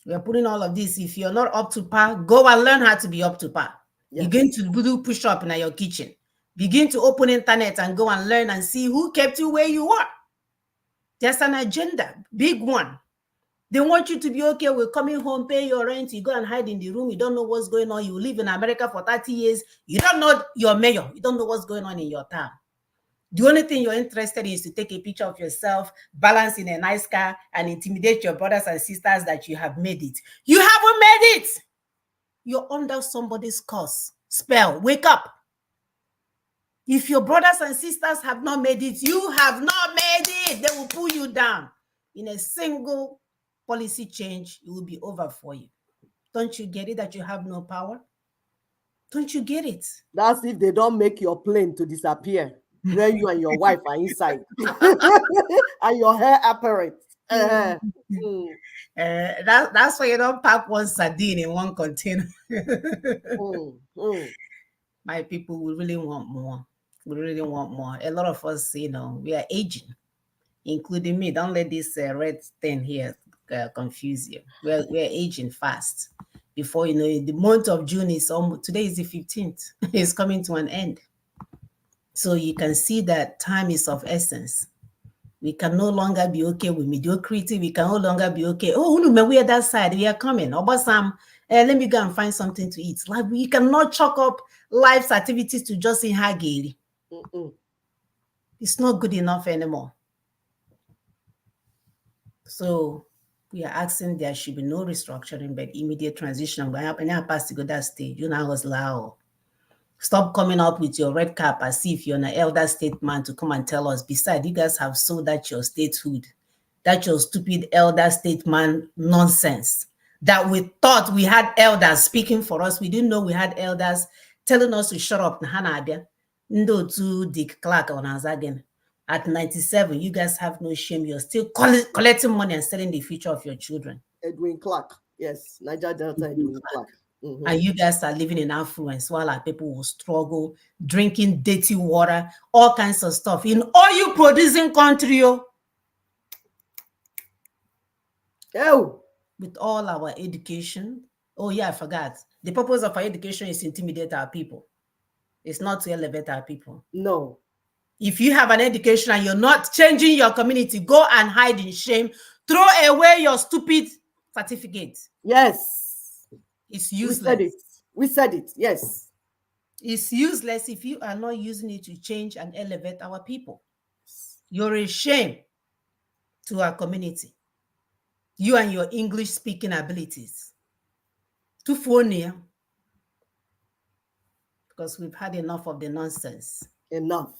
We're putting all of this. If you're not up to par, go and learn how to be up to par. Yes. Begin to do push-up in your kitchen. Begin to open internet and go and learn and see who kept you where you are. There's an agenda, big one. They want you to be okay with coming home, pay your rent, you go and hide in the room, you don't know what's going on, you live in America for 30 years, you don't know your mayor, you don't know what's going on in your town. The only thing you're interested in is to take a picture of yourself, balance in a nice car, and intimidate your brothers and sisters that you have made it. You haven't made it! You're under somebody's curse. Spell, wake up. If your brothers and sisters have not made it, you have not made it. They will pull you down. In a single policy change, it will be over for you. Don't you get it that you have no power? Don't you get it? That's if they don't make your plane to disappear where you and your wife are inside. And your hair apparent. That's why you don't pack one sardine in one container. My people, we really want more. We really want more. A lot of us, we are aging, including me. Don't let this red thing here confuse you. We're aging fast. Before you know it, the month of June is almost, today is the 15th. It's coming to an end. So you can see that time is of essence. We can no longer be okay with mediocrity. We can no longer be okay. Oh, we are that side. We are coming. Obasam, let me go and find something to eat. Like, we cannot chalk up life's activities to just in Hagiri. It's not good enough anymore. So we are asking there should be no restructuring, but immediate transition. When I pass to go that stage, was loud. Stop coming up with your red cap as if you're an elder statesman to come and tell us. Besides, you guys have sold that your statehood, that your stupid elder statesman nonsense. That we thought we had elders speaking for us. We didn't know we had elders telling us to shut up. Ndo to Dick Clark on us again. At 97, you guys have no shame. You're still collecting money and selling the future of your children. Edwin Clark. Yes, Niger Delta Edwin Clark. And you guys are living in affluence while our people will struggle, drinking dirty water, all kinds of stuff in oil producing country. Oh, with all our education. Oh yeah, I forgot. The purpose of our education is to intimidate our people. It's not to elevate our people. no. If you have an education and you're not changing your community, go and hide in shame. Throw away your stupid certificate. Yes. It's We useless. said it. We said it. Yes. It's useless if you are not using it to change and elevate our people. You're a shame to our community. You and your English speaking abilities. Too funny. Because we've had enough of the nonsense. Enough.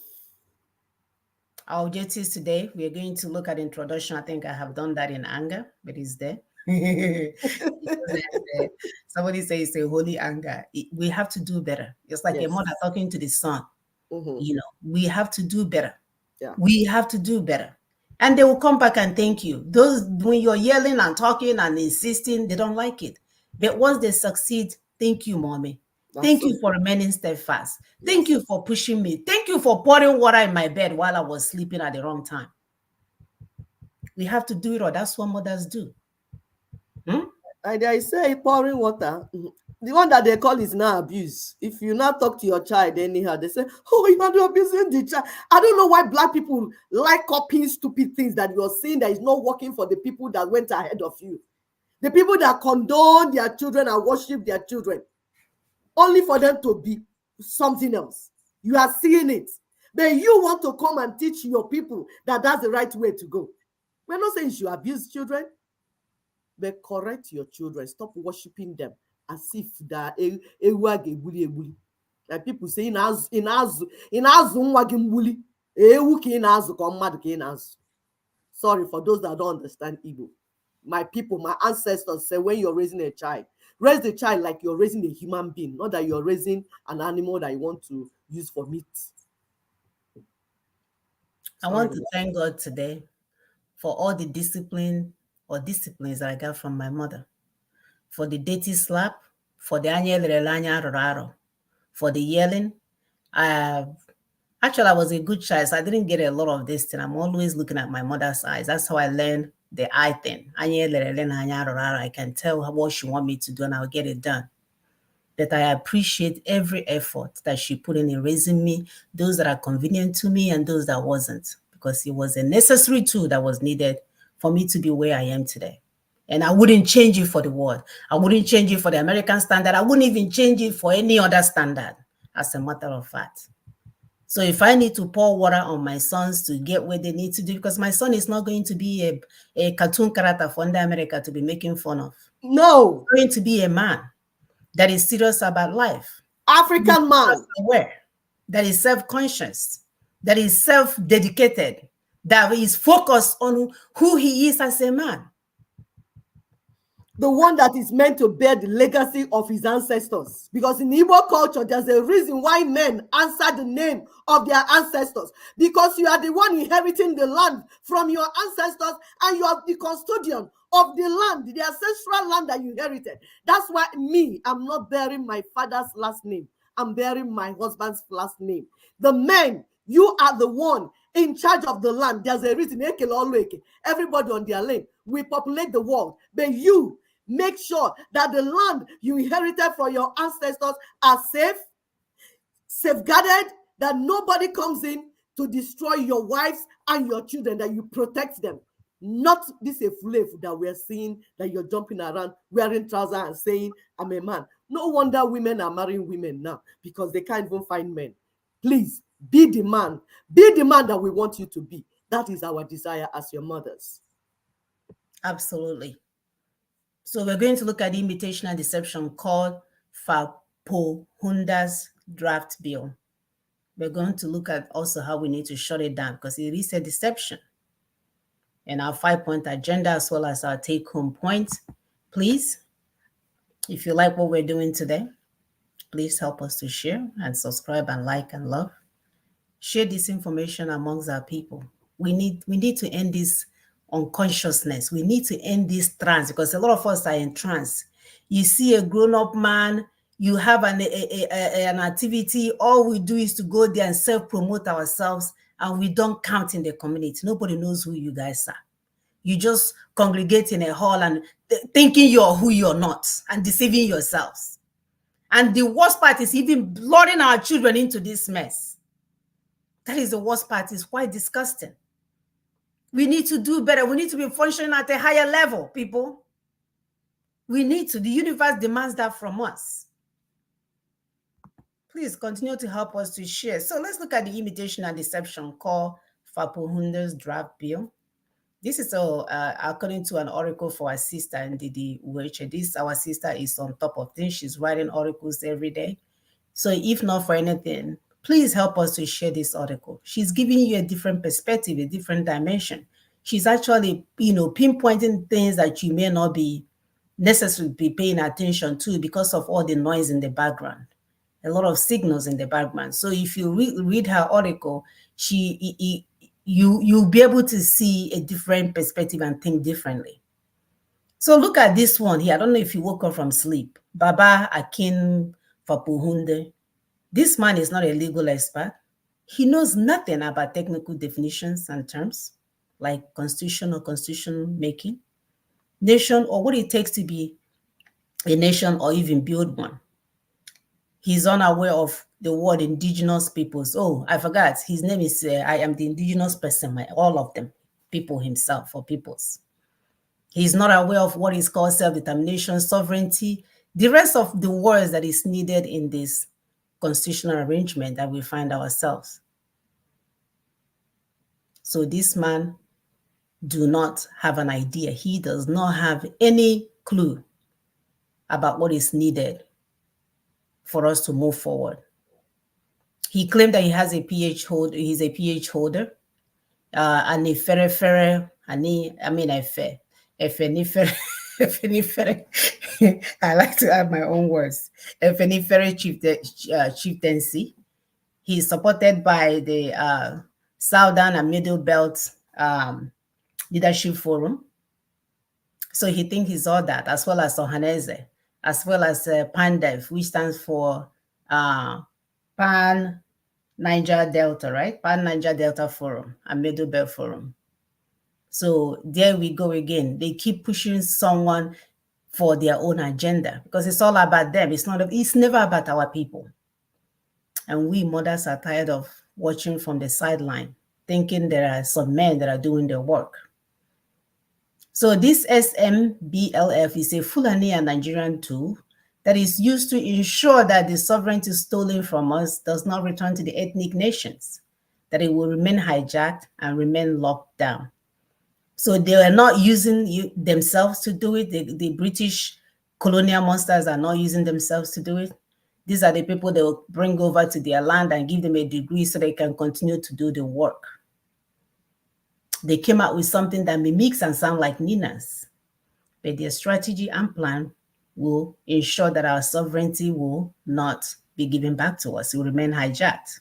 Our objectives today, we are going to look at introduction. I think I have done that in anger, but it's there. Somebody says it's a holy anger. We have to do better. It's like a mother talking to the son. You know, we have to do better. Yeah. We have to do better. And they will come back and thank you. Those, when you're yelling and talking and insisting, they don't like it. But once they succeed, thank you, mommy. Thank you for remaining steadfast. Thank you for pushing me. Thank you for pouring water in my bed while I was sleeping at the wrong time. We have to do it, or that's what mothers do. And I say pouring water. The one that they call is now abuse. If you not talk to your child anyhow, they say, oh, you are abusing the child. I don't know why black people like copying stupid things that you're saying that is not working for the people that went ahead of you. The people that condone their children and worship their children, only for them to be something else. You are seeing it. Then you want to come and teach your people that that's the right way to go. We're not saying you should abuse children, but correct your children. Stop worshiping them as if they're like people say in sorry for those that don't understand Igbo. My people, my ancestors say when you're raising a child, raise the child like you're raising a human being, not that you're raising an animal that you want to use for meat. I want to thank God today for all the discipline or disciplines that I got from my mother. For the dirty slap, for the for the yelling. Actually, I was a good child, so I didn't get a lot of this thing. I'm always looking at my mother's eyes. That's how I learned the I thing. I can tell what she wants me to do and I'll get it done. That I appreciate every effort that she put in raising me, those that are convenient to me and those that wasn't, because it was a necessary tool that was needed for me to be where I am today. And I wouldn't change it for the world. I wouldn't change it for the American standard. I wouldn't even change it for any other standard, as a matter of fact. So if I need to pour water on my sons to get where they need to do, because my son is not going to be a cartoon character for America to be making fun of. No. He's going to be a man that is serious about life. African man. Aware, that is self-conscious, that is self-dedicated, that is focused on who he is as a man. The one that is meant to bear the legacy of his ancestors. Because in Igbo culture, there's a reason why men answer the name of their ancestors. Because you are the one inheriting the land from your ancestors and you are the custodian of the land, the ancestral land that you inherited. That's why I'm not bearing my father's last name. I'm bearing my husband's last name. The men, you are the one in charge of the land. There's a reason. Everybody on their lane. We populate the world. But you make sure that the land you inherited from your ancestors are safe, safeguarded, that nobody comes in to destroy your wives and your children, that you protect them. Not this a slave that we're seeing, that you're jumping around wearing trousers and saying, I'm a man. No wonder women are marrying women now, because they can't even find men. Please, be the man. Be the man that we want you to be. That is our desire as your mothers. Absolutely. So we're going to look at the imitation and deception called Fapohunda's draft bill. We're going to look at also how we need to shut it down because it is a deception. And our 5-point agenda as well as our take-home points. Please, if you like what we're doing today, please help us to share and subscribe and like and love. Share this information amongst our people. We need to end this unconsciousness. We need to end this trance because a lot of us are in trance. You see a grown-up man, you have an activity, all we do is to go there and self-promote ourselves, and we don't count in the community. Nobody knows who you guys are. You just congregate in a hall and thinking you're who you're not and deceiving yourselves. And the worst part is even luring our children into this mess. That is the worst part. It's quite disgusting. We need to do better. We need to be functioning at a higher level, people. We need to. The universe demands that from us. Please continue to help us to share. So let's look at the imitation and deception called Fapohunder's draft bill. This is according to an oracle for our sister Ndidi Uweche. This our sister is on top of things. She's writing oracles every day. So if not for anything, please help us to share this article. She's giving you a different perspective, a different dimension. She's actually, pinpointing things that you may not be necessarily be paying attention to because of all the noise in the background, a lot of signals in the background. So if you read her article, you'll be able to see a different perspective and think differently. So look at this one here. I don't know if you woke up from sleep. Baba Akin Fapuhunde. This man is not a legal expert. He knows nothing about technical definitions and terms like constitution or constitution making, nation, or what it takes to be a nation or even build one. He's unaware of the word indigenous peoples. Oh, I forgot. His name is I am the indigenous person, all of them, people himself or peoples. He's not aware of what is called self-determination, sovereignty, the rest of the words that is needed in this constitutional arrangement that we find ourselves. So this man do not have an idea. He does not have any clue about what is needed for us to move forward. He claimed that he has a PhD holder. He's a PhD holder. And a ferre, I like to add my own words. Efenifere chieftaincy. He's supported by the Southern and Middle Belt Leadership Forum. So he thinks he's all that, as well as Ohaneze, as well as PANDEF, which stands for Pan Niger Delta, right? Pan Niger Delta Forum and Middle Belt Forum. So there we go again. They keep pushing someone for their own agenda because it's all about them. It's never about our people. And we mothers are tired of watching from the sideline, thinking there are some men that are doing their work. So this SMBLF is a Fulani and Nigerian tool that is used to ensure that the sovereignty stolen from us does not return to the ethnic nations, that it will remain hijacked and remain locked down. So they are not using themselves to do it. The British colonial monsters are not using themselves to do it. These are the people they will bring over to their land and give them a degree so they can continue to do the work. They came out with something that mimics and sound like Nina's, but their strategy and plan will ensure that our sovereignty will not be given back to us. It will remain hijacked.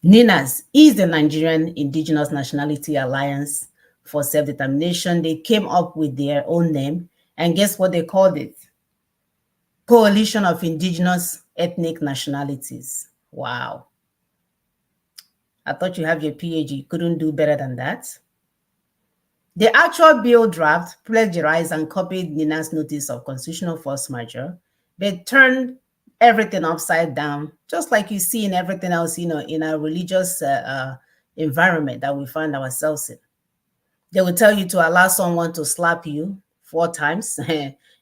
NINAS is the Nigerian Indigenous Nationality Alliance for Self-Determination. They came up with their own name, and guess what they called it? Coalition of Indigenous Ethnic Nationalities. Wow. I thought you have your PhD. You couldn't do better than that. The actual bill draft plagiarized and copied Nina's notice of constitutional force majeure. They turned everything upside down, just like you see in everything else, in a religious environment that we find ourselves in. They will tell you to allow someone to slap you 4 times,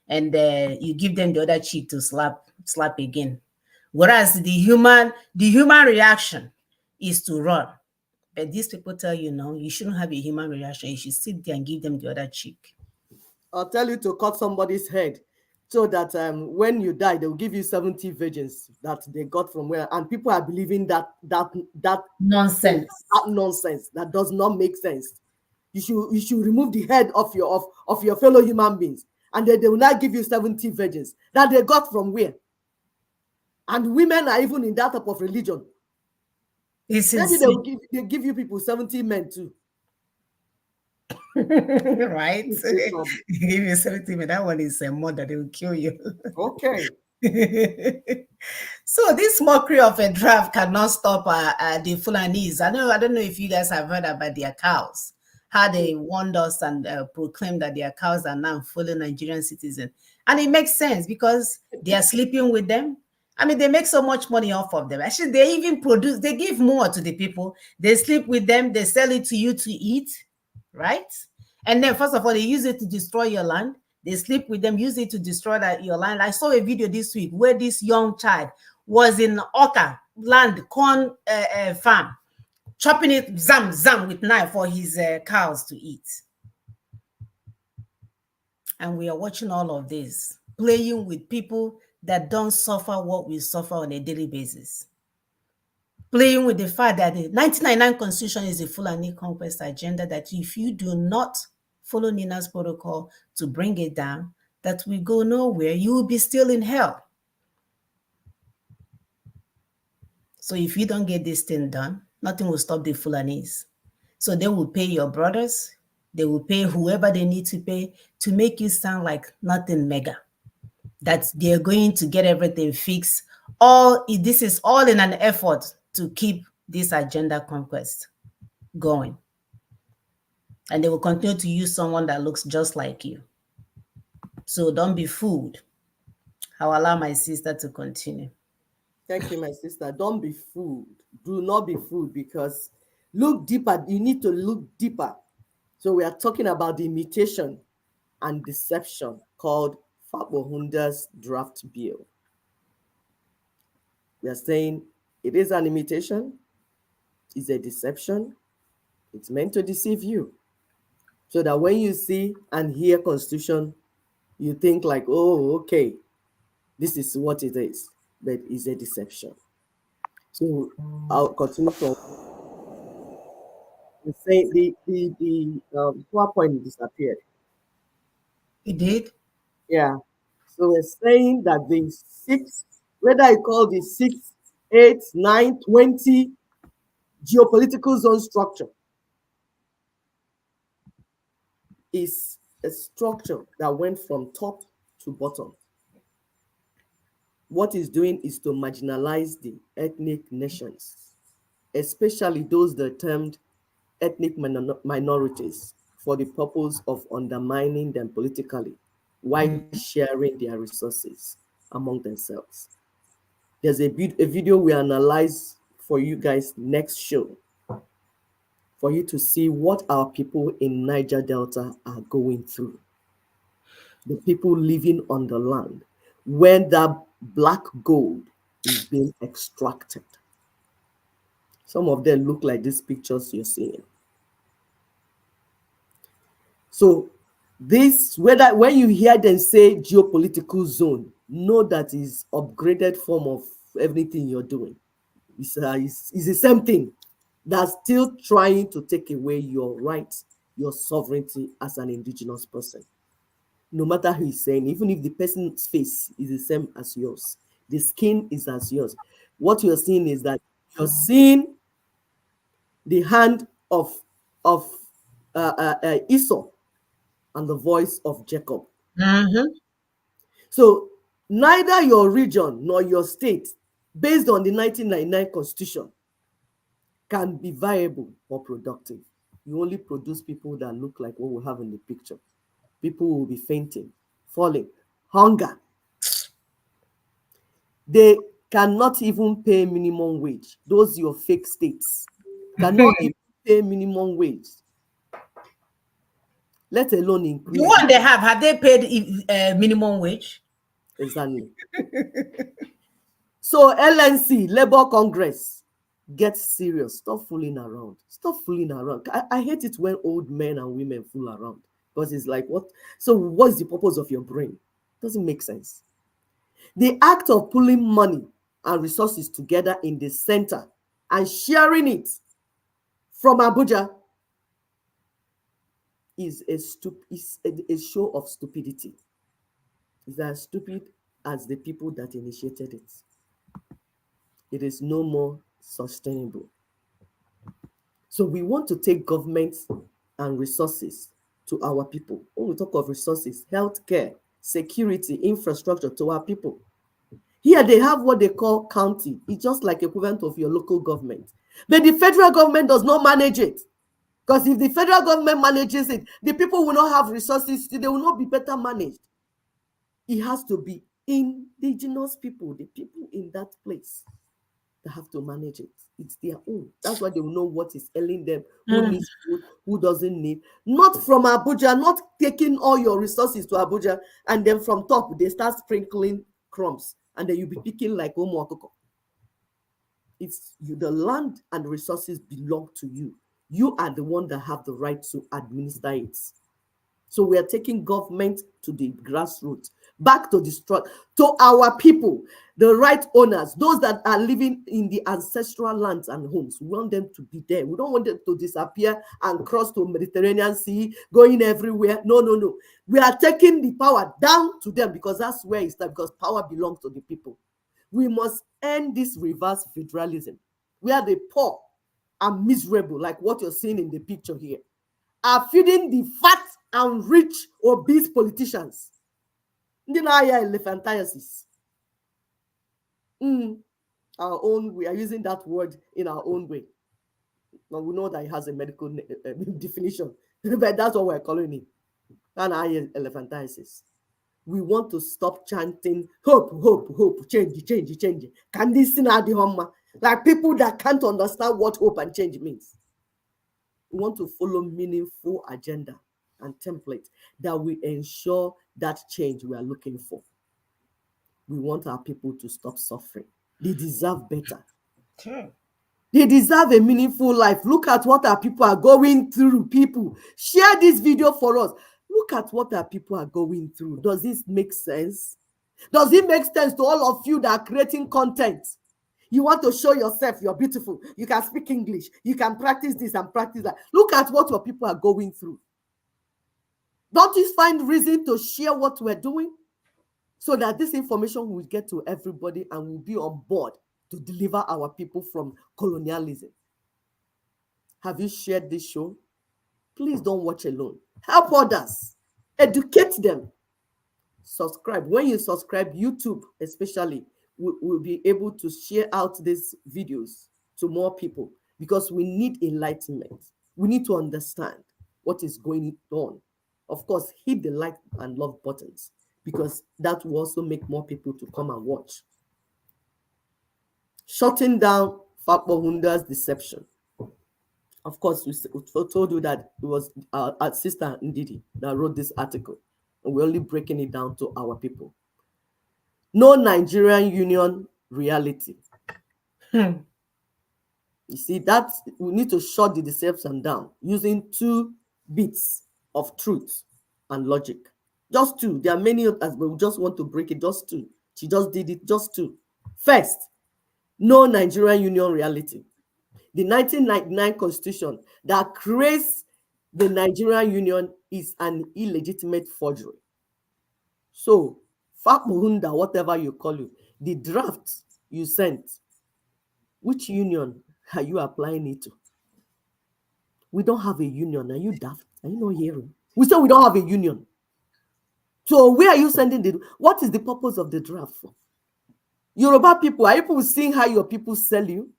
and you give them the other cheek to slap again. Whereas the human reaction is to run. But these people tell you, no, you shouldn't have a human reaction. You should sit there and give them the other cheek. I'll tell you to cut somebody's head. so that when you die, they will give you 70 virgins that they got from where, and people are believing that Nonsense. nonsense that does not make sense. You should remove the head of your fellow human beings, and then they will not give you 70 virgins that they got from where. And women are even in that type of religion. It's Maybe insane. they give you people 70 men too. Right? It's no problem. Give you 70 minutes. That one is a murder. They will kill you. Okay. So this mockery of a draft cannot stop the Fulanese. I don't know if you guys have heard about their cows, how they warned us and proclaimed that their cows are now fully Nigerian citizens. And it makes sense because they are sleeping with them. I mean, they make so much money off of them. Actually, they even produce, they give more to the people. They sleep with them, they sell it to you to eat, right? And then, first of all, they use it to destroy your land. They sleep with them, use it to destroy your land. I saw a video this week where this young child was in Oka land, corn farm, chopping it zam zam with knife for his cows to eat. And we are watching all of this, playing with people that don't suffer what we suffer on a daily basis. Playing with the fact that the 1999 Constitution is a Fulani conquest agenda, that if you do not follow Nina's protocol to bring it down, that we go nowhere, you will be still in hell. So if you don't get this thing done, nothing will stop the Fulanese. So they will pay your brothers, they will pay whoever they need to pay to make you sound like nothing mega, that they're going to get everything fixed. This is all in an effort to keep this agenda conquest going. And they will continue to use someone that looks just like you. So don't be fooled. I'll allow my sister to continue. Thank you, my sister. Don't be fooled. Do not be fooled, because look deeper. You need to look deeper. So we are talking about the imitation and deception called Fabohunda's draft bill. We are saying it is an imitation, it's a deception, it's meant to deceive you. So that when you see and hear Constitution, you think like, oh, okay, this is what it is, but it's a deception. So I'll continue from saying the PowerPoint disappeared. It did? Yeah. So we're saying that the six, whether I call the 6, 8, 9, 20 geopolitical zone structure, is a structure that went from top to bottom. What it's doing is to marginalize the ethnic nations, especially those that are termed ethnic minorities, for the purpose of undermining them politically while sharing their resources among themselves. There's a video we analyze for you guys next show, for you to see what our people in Niger Delta are going through. The people living on the land when that black gold is being extracted. Some of them look like these pictures you're seeing. So this, when you hear them say geopolitical zone, know that is upgraded form of everything you're doing. It's the same thing. That's still trying to take away your rights, your sovereignty as an indigenous person. No matter who is saying, even if the person's face is the same as yours, the skin is as yours. What you're seeing is that you're seeing the hand of Esau and the voice of Jacob. Mm-hmm. So neither your region nor your state, based on the 1999 Constitution, can be viable or productive. You only produce people that look like what we have in the picture. People will be fainting, falling, hunger. They cannot even pay minimum wage. Those your fake states cannot even pay minimum wage, let alone increase. The one they have they paid minimum wage? Exactly. So LNC, Labour Congress, get serious. Stop fooling around. Stop fooling around. I hate it when old men and women fool around, because it's like, what? So what's the purpose of your brain? Doesn't make sense. The act of pulling money and resources together in the center and sharing it from Abuja is a show of stupidity. It's as stupid as the people that initiated it. It is no more sustainable. So we want to take government and resources to our people. When we talk of resources, healthcare, security, infrastructure to our people. Here they have what they call county. It's just like equivalent of your local government. But the federal government does not manage it. Because if the federal government manages it, the people will not have resources, they will not be better managed. It has to be indigenous people, the people in that place, that have to manage it. It's their own. That's why they will know what is ailing them, who needs food, who doesn't need. Not from Abuja, not taking all your resources to Abuja, and then from top, they start sprinkling crumbs, and then you'll be picking like Omo Akoko. It's you, the land and the resources belong to you. You are the one that have the right to administer it. So we are taking government to the grassroots, back to to our people, the right owners, those that are living in the ancestral lands and homes. We want them to be there. We don't want them to disappear and cross to Mediterranean Sea, going everywhere. No, no, no. We are taking the power down to them because that's where it's that, because power belongs to the people. We must end this reverse federalism, where the poor are miserable, like what you're seeing in the picture here, are feeding the fat and rich obese politicians. Elephantiasis. Our own, we are using that word in our own way. Now we know that it has a medical definition, but that's what we're calling it. And elephantiasis. We want to stop chanting hope, hope, hope, change, change, change. Can this thing add the like people that can't understand what hope and change means? We want to follow meaningful agenda and template that will ensure that change we are looking for. We want our people to stop suffering. They deserve better. Sure. They deserve a meaningful life. Look at what our people are going through. People, share this video for us. Look at what our people are going through. Does this make sense? Does it make sense to all of you that are creating content? You want to show yourself you're beautiful. You can speak English. You can practice this and practice that. Look at what your people are going through. Don't you find reason to share what we're doing so that this information will get to everybody and will be on board to deliver our people from colonialism? Have you shared this show? Please don't watch alone. Help others. Educate them. Subscribe. When you subscribe, YouTube especially will be able to share out these videos to more people because we need enlightenment. We need to understand what is going on. Of course, hit the like and love buttons because that will also make more people to come and watch. Shutting down Fakbohunda's deception. Of course, we told you that it was our sister Ndidi that wrote this article, and we're only breaking it down to our people. No Nigerian Union reality. You see, that we need to shut the deception down using 2 bits of truth and logic. Just 2. There are many others, but we just want to break it. Just 2. She just did it. Just 2. First, no Nigerian Union reality. The 1999 Constitution that creates the Nigerian Union is an illegitimate forgery. So, Fakmuhunda, whatever you call it, the draft you sent, which union are you applying it to? We don't have a union. Are you daft? Are you not hearing? We say we don't have a union. So where are you sending the, what is the purpose of the draft for? Yoruba people, are you people seeing how your people sell you?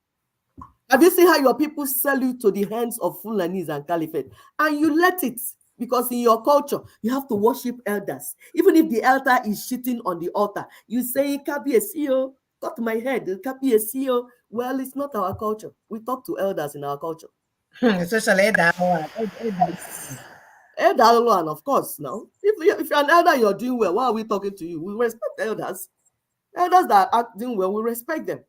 Have you seen how your people sell you to the hands of Fulanis and Caliphate? And you let it, because in your culture, you have to worship elders. Even if the elder is shitting on the altar, you say, Kabi a CEO, got my head, Kabi a CEO. Well, it's not our culture. We talk to elders in our culture. Especially that one. Elder, and of course, now, if you're an elder, you're doing well, why are we talking to you? We respect elders. Elders that are acting well, we respect them.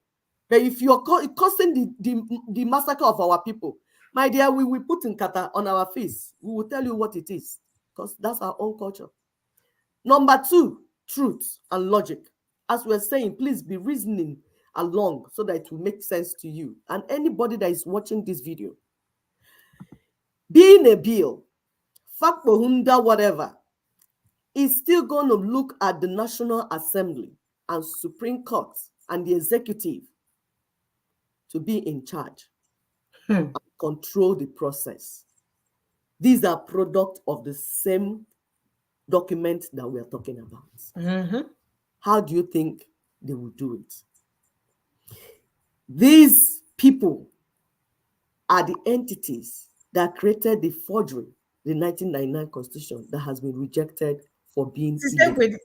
But if you're causing the massacre of our people, my dear, we will put in kata on our face. We will tell you what it is, because that's our own culture. Number 2, truth and logic. As we're saying, please be reasoning along so that it will make sense to you and anybody that is watching this video. Being a bill, Fakbohunda, whatever, is still going to look at the National Assembly and Supreme Court and the executive to be in charge and control the process. These are products of the same document that we are talking about. How do you think they will do it? These people are the entities that created the forgery, the 1999 Constitution that has been rejected for being illegal.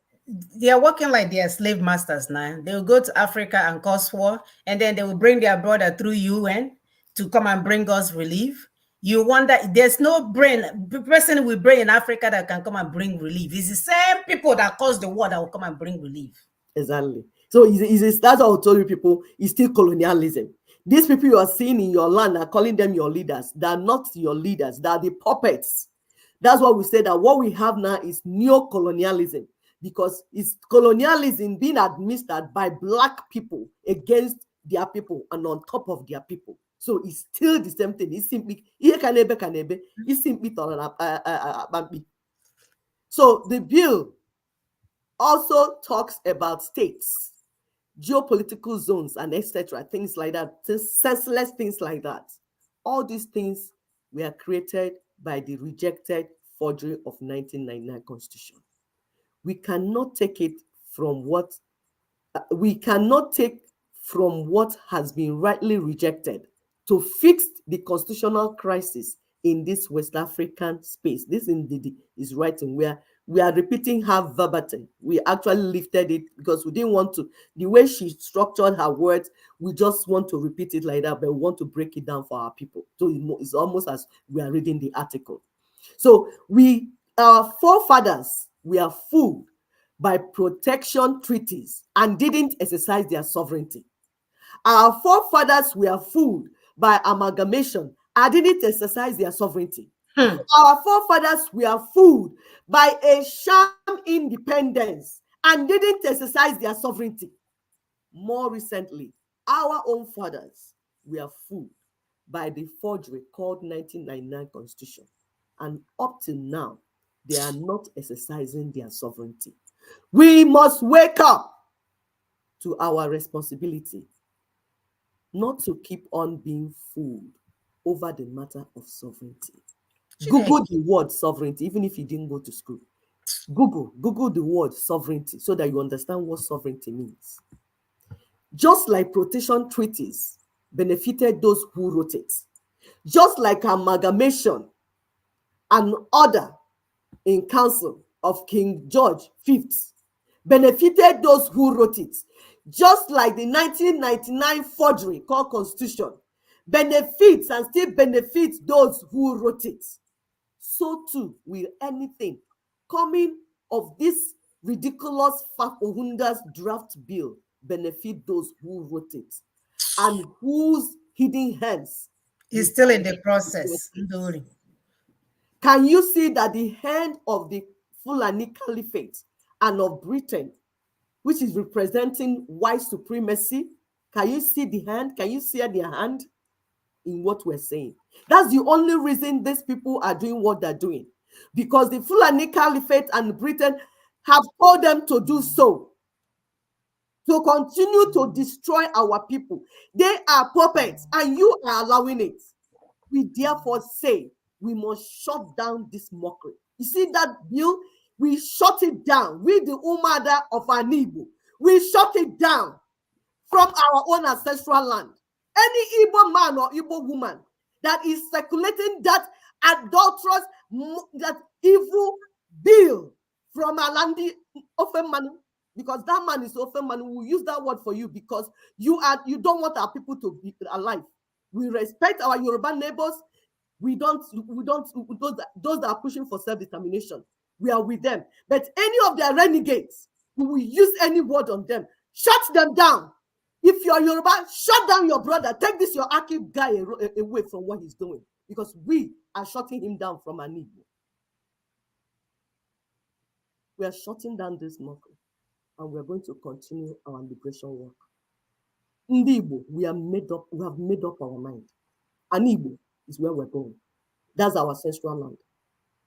They are working like they are slave masters now. They will go to Africa and cause war, and then they will bring their brother through UN to come and bring us relief. You wonder, there's no person with brain in Africa that can come and bring relief. It's the same people that caused the war that will come and bring relief. Exactly. So that's what I told you people, it's still colonialism. These people you are seeing in your land are calling them your leaders. They are not your leaders. They are the puppets. That's why we say that what we have now is neo-colonialism, because it's colonialism being administered by Black people against their people and on top of their people. So it's still the same thing. It's simply it's simply. So the bill also talks about states, geopolitical zones, and etc. Things like that, senseless things like that. All these things were created by the rejected forgery of 1999 Constitution. We cannot take it from what has been rightly rejected to fix the constitutional crisis in this West African space. This indeed is writing where we are repeating her verbatim. We actually lifted it because we didn't want to, the way she structured her words, we just want to repeat it like that, but we want to break it down for our people. So it's almost as we are reading the article. So our forefathers were fooled by protection treaties and didn't exercise their sovereignty. Our forefathers were fooled by amalgamation and didn't exercise their sovereignty. Our forefathers were fooled by a sham independence and didn't exercise their sovereignty. More recently, our own fathers were fooled by the forgery called 1999 Constitution. And up till now, they are not exercising their sovereignty. We must wake up to our responsibility not to keep on being fooled over the matter of sovereignty. Google the word sovereignty, even if you didn't go to school. Google the word sovereignty so that you understand what sovereignty means. Just like protection treaties benefited those who wrote it, just like amalgamation and order in council of King George V benefited those who wrote it, just like the 1999 forgery called Constitution benefits and still benefits those who wrote it. So too will anything coming of this ridiculous Fakohunda's draft bill benefit those who wrote it and whose hidden hands is still in the process. Can you see that the hand of the Fulani Caliphate and of Britain, which is representing white supremacy, can you see the hand? Can you see their hand in what we're saying? That's the only reason these people are doing what they're doing, because the Fulani Caliphate and Britain have told them to do so, to continue to destroy our people. They are puppets and you are allowing it. We therefore say we must shut down this mockery. You see that bill? We shut it down. We, the Umada of Anibu, we shut it down from our own ancestral land. Any Igbo man or Igbo woman that is circulating that adulterous, that evil bill from Alandi Ofemanu, because that man is Ofemanu, we will use that word for you because you don't want our people to be alive. We respect our Yoruba neighbors. We don't those that are pushing for self-determination. We are with them. But any of their renegades, we will use any word on them. Shut them down. If you're Yoruba, shut down your brother. Take this your Akib guy away from what he's doing, because we are shutting him down from Anibu. We are shutting down this mockery. and we're going to continue our liberation work. Ndi Igbo, we have made up our mind. And Igbo is where we're going. That's our ancestral land.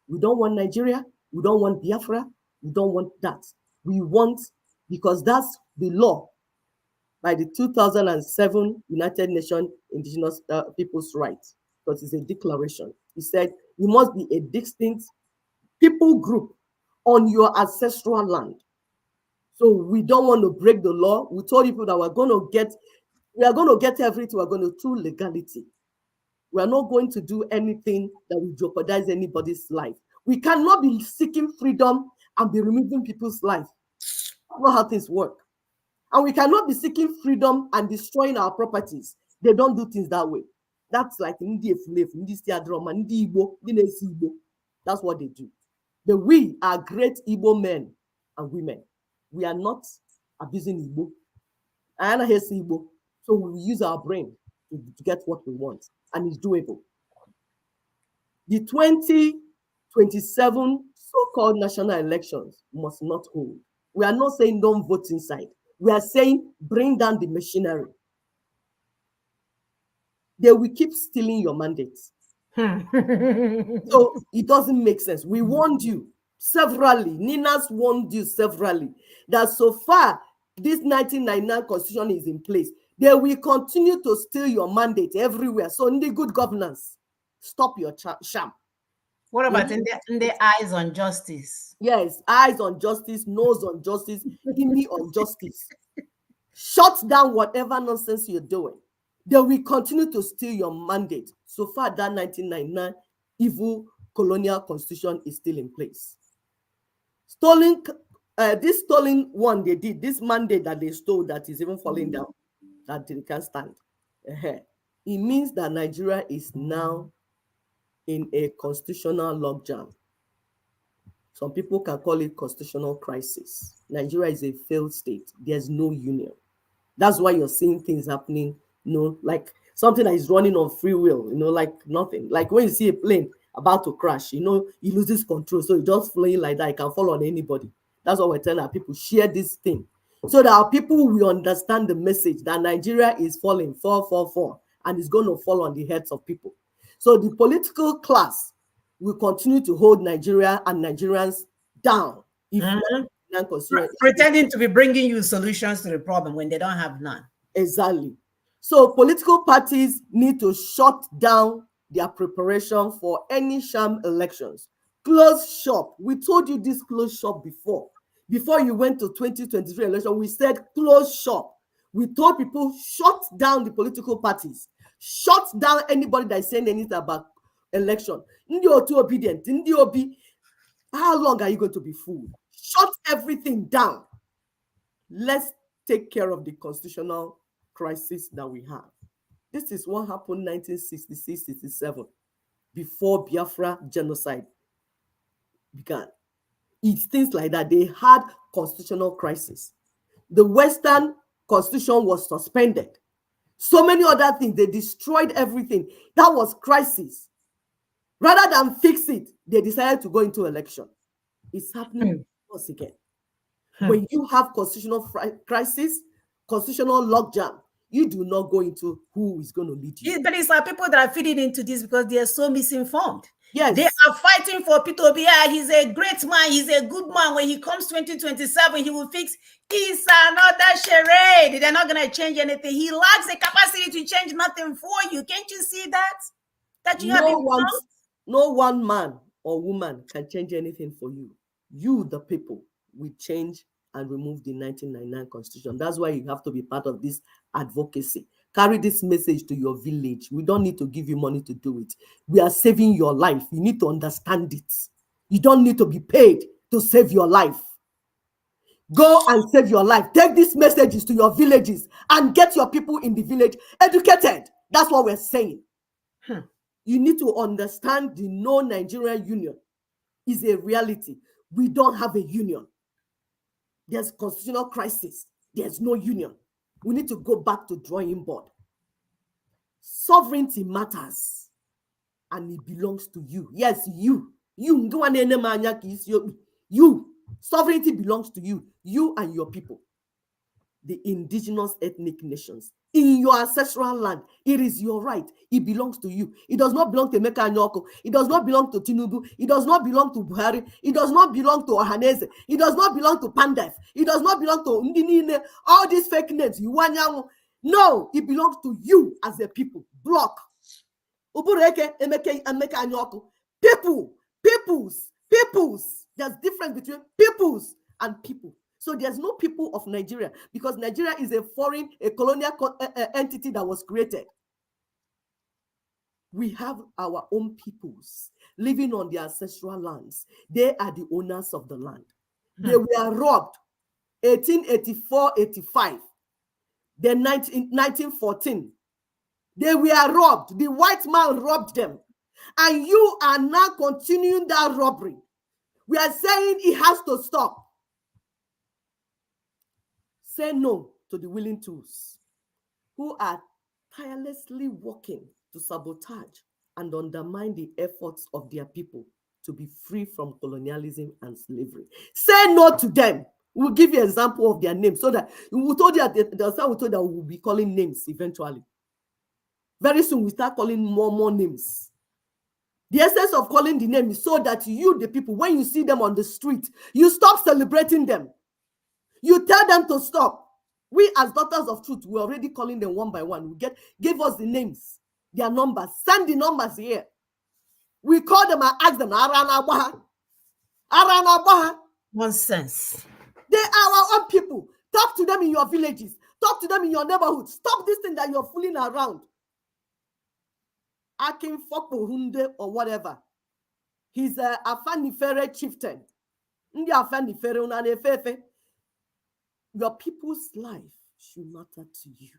We don't want Nigeria. We don't want Biafra. We don't want that. We want, because that's the law by the 2007 United Nations Indigenous Peoples' Rights, because it's a declaration. It said you must be a distinct people group on your ancestral land. So we don't want to break the law. We told people that we are going to get everything. We're going to through legality. We are not going to do anything that will jeopardize anybody's life. We cannot be seeking freedom and be removing people's life. That's not how things work. And we cannot be seeking freedom and destroying our properties. They don't do things that way. That's like that's what they do. But we are great Igbo men and women. We are not abusing Igbo. I am here Igbo. So we use our brain to get what we want. And it's doable. The 2027 so-called national elections must not hold. We are not saying don't vote inside. We are saying bring down the machinery. They will keep stealing your mandates. So it doesn't make sense. We warned you severally. Nina's warned you severally that so far this 1999 constitution is in place. They will continue to steal your mandate everywhere. So in the good governance, stop your sham. What about in the eyes on justice? Yes, eyes on justice, nose on justice, gimme on justice. Shut down whatever nonsense you're doing. They will continue to steal your mandate. So far, that 1999 evil colonial constitution is still in place. This stolen one they did, this mandate that they stole that is even falling down, that they can't stand. It means that Nigeria is now in a constitutional logjam. Some people can call it constitutional crisis. Nigeria is a failed state. There's no union. That's why you're seeing things happening, like something that is running on free will, like nothing. Like when you see a plane about to crash, he loses control. So it just flying like that. It can fall on anybody. That's what we're telling our people. Share this thing so that our people will understand the message that Nigeria is falling, fall, and it's going to fall on the heads of people. So the political class will continue to hold Nigeria and Nigerians down if pretending to be bringing you solutions to the problem when they don't have none. Exactly. So political parties need to shut down their preparation for any sham elections. Close shop. We told you this close shop before. Before you went to 2023 election, we said close shop. We told people shut down the political parties. Shut down anybody that is saying anything about election. Ndi too obedient. Ndi obi. How long are you going to be fooled? Shut everything down. Let's take care of the constitutional crisis that we have. This is what happened 1966-67, before Biafra genocide began. It's things like that. They had constitutional crisis. The Western Constitution was suspended. So many other things. They destroyed everything. That was crisis. Rather than fix it, they decided to go into election. It's happening once again. When you have constitutional crisis, constitutional logjam, you do not go into who is going to lead you. But it's our people that are feeding into this because they are so misinformed. Yes. They are fighting for Peter Obi. He's a great man. He's a good man. When he comes 2027, he will fix. It's another charade. They're not going to change anything. He lacks the capacity to change nothing for you. Can't you see that? That you have no one man or woman can change anything for you. You, the people, will change and remove the 1999 constitution. That's why you have to be part of this advocacy. Carry this message to your village. We don't need to give you money to do it. We are saving your life. You need to understand it. You don't need to be paid to save your life. Go and save your life. Take these messages to your villages and get your people in the village educated. That's what we're saying. You need to understand the no Nigeria union is a reality. We don't have a union. There's constitutional crisis. There's no union. We need to go back to drawing board. Sovereignty matters. And it belongs to you. Yes, you. You. Sovereignty belongs to you, you and your people, the indigenous ethnic nations. In your ancestral land, it is your right. It belongs to you. It does not belong to Emeka Anyoko. It does not belong to Tinubu. It does not belong to Buhari. It does not belong to Ohaneze. It does not belong to Pandef. It does not belong to Ndinine. All these fake names. No, it belongs to you as a people. Block. Ubureke, Emeka Anyoko. Peoples. There's difference between peoples and people. So there's no people of Nigeria because Nigeria is a foreign, a colonial entity that was created. We have our own peoples living on their ancestral lands. They are the owners of the land. They were robbed 1884-85. Then 1914. They were robbed. The white man robbed them. And you are now continuing that robbery. We are saying it has to stop. Say no to the willing tools who are tirelessly working to sabotage and undermine the efforts of their people to be free from colonialism and slavery. Say no to them. We'll give you an example of their names so that we told you that we will be calling names eventually. Very soon we start calling more names. The essence of calling the name is so that you, the people, when you see them on the street, you stop celebrating them. You tell them to stop. We as daughters of truth, we're already calling them one by one. Give us the names, their numbers. Send the numbers here. We call them and ask them, Aranabaha. Nonsense. They are our own people. Talk to them in your villages. Talk to them in your neighborhood. Stop this thing that you're fooling around. Akin Fokpo Hunde or whatever. He's a Afanifere chieftain. Ndi Afanifere unanefefe. Your people's life should matter to you.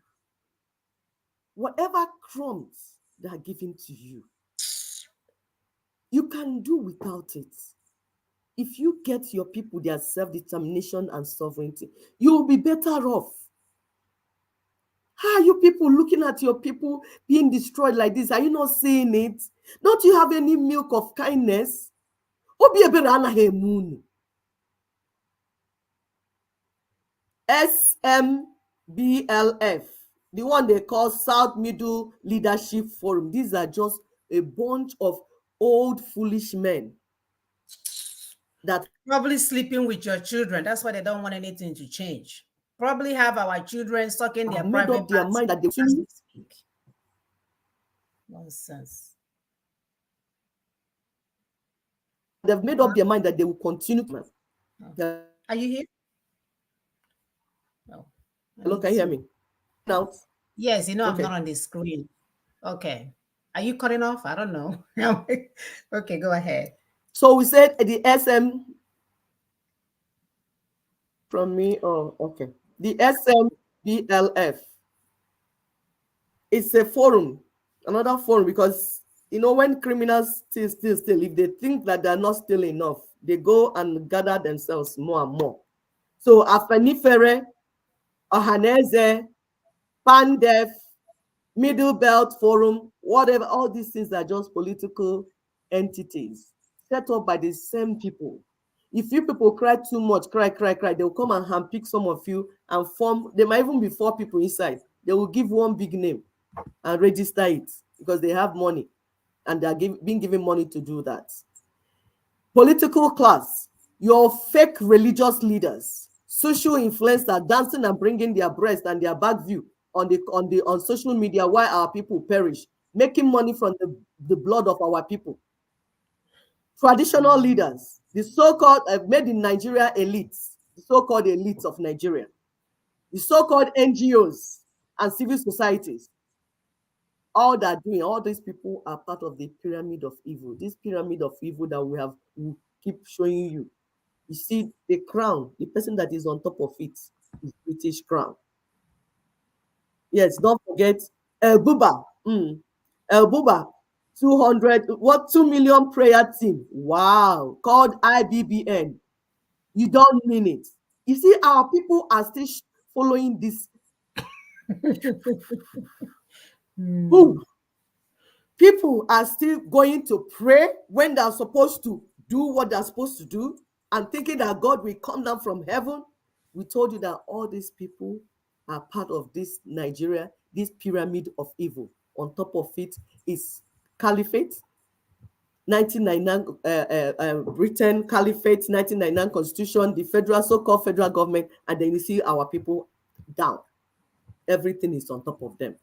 Whatever crumbs they are given to you, you can do without it. If you get your people their self-determination and sovereignty, you will be better off. How are you people looking at your people being destroyed like this? Are you not seeing it? Don't you have any milk of kindness? SMBLF, the one they call South Middle Leadership Forum. These are just a bunch of old foolish men that Probably sleeping with your children. That's why they don't want anything to change. Probably have our children sucking their made private up their parts mind that they as we speak. Nonsense. they've made up their mind that they will continue. Are you here? No. Hello, can you hear me? Now? Yes, I'm Okay. not on the screen. Okay. Are you cutting off? I don't know. Okay, go ahead. So we said the SM from me. Oh, okay. The SMBLF. It's a forum, another forum, because when criminals steal, if they think that they're not still enough, they go and gather themselves more and more. So Afenifere, Ohaneze, Pandef, Middle Belt Forum, whatever, all these things are just political entities set up by the same people. If you people cry too much, cry, they'll come and handpick some of you and form. There might even be 4 people inside. They will give one big name and register it because they have money and they are being given money to do that. Political class, your fake religious leaders, social influencers dancing and bringing their breast and their back view on social media while our people perish, making money from the blood of our people. Traditional leaders, the so-called made in Nigeria elites, the so-called elites of Nigeria, the so-called NGOs and civil societies, all that doing, all these people are part of the pyramid of evil. This pyramid of evil that we keep showing you. You see the crown, the person that is on top of it is British crown. Yes, don't forget El Buba. El Buba, 2 million prayer team. Wow, called IBBN. You don't mean it. You see, our people are still following this. Who? People are still going to pray when they're supposed to do what they're supposed to do. and thinking that God will come down from heaven. We told you that all these people are part of this Nigeria, this pyramid of evil. On top of it is caliphate, 1999 Britain caliphate, 1999 constitution, the federal, so-called federal government, and then you see our people down. Everything is on top of them.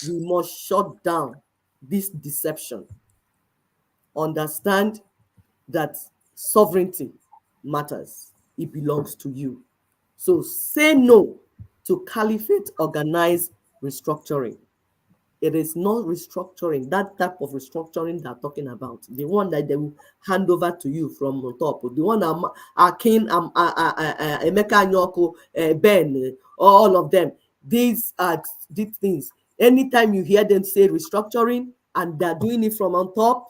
We must shut down this deception. Understand that sovereignty matters. It belongs to you. So say no to caliphate organized restructuring. It is not restructuring, that type of restructuring they're talking about, the one that they will hand over to you from the top, the one Akin, Emeka Anyoko, Ben, all of them. These are these things. Anytime you hear them say restructuring and they're doing it from on top,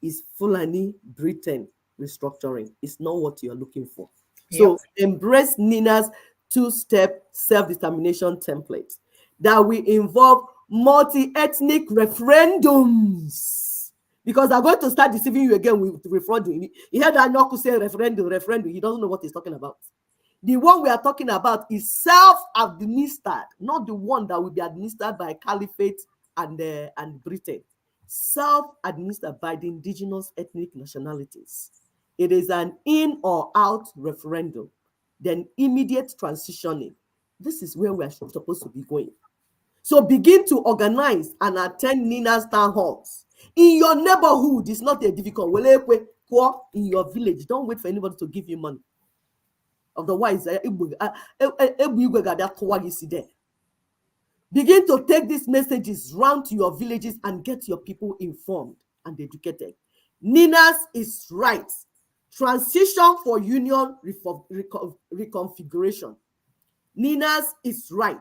is Fulani Britain restructuring. It's not what you're looking for. So embrace Nina's two-step self-determination template that will involve multi-ethnic referendums, because they're going to start deceiving you again with referendum. You heard that Noku say referendum. He doesn't know what he's talking about. The one we are talking about is self-administered, not the one that will be administered by Caliphate and Britain. Self-administered by the indigenous ethnic nationalities. It is an in or out referendum, then immediate transitioning. This is where we are supposed to be going. So begin to organize and attend Nina's town halls. In your neighborhood, it's not a difficult. In your village, don't wait for anybody to give you money. Otherwise, begin to take these messages round to your villages and get your people informed and educated. Nina's is right. Transition for union reconfiguration. Nina's is right.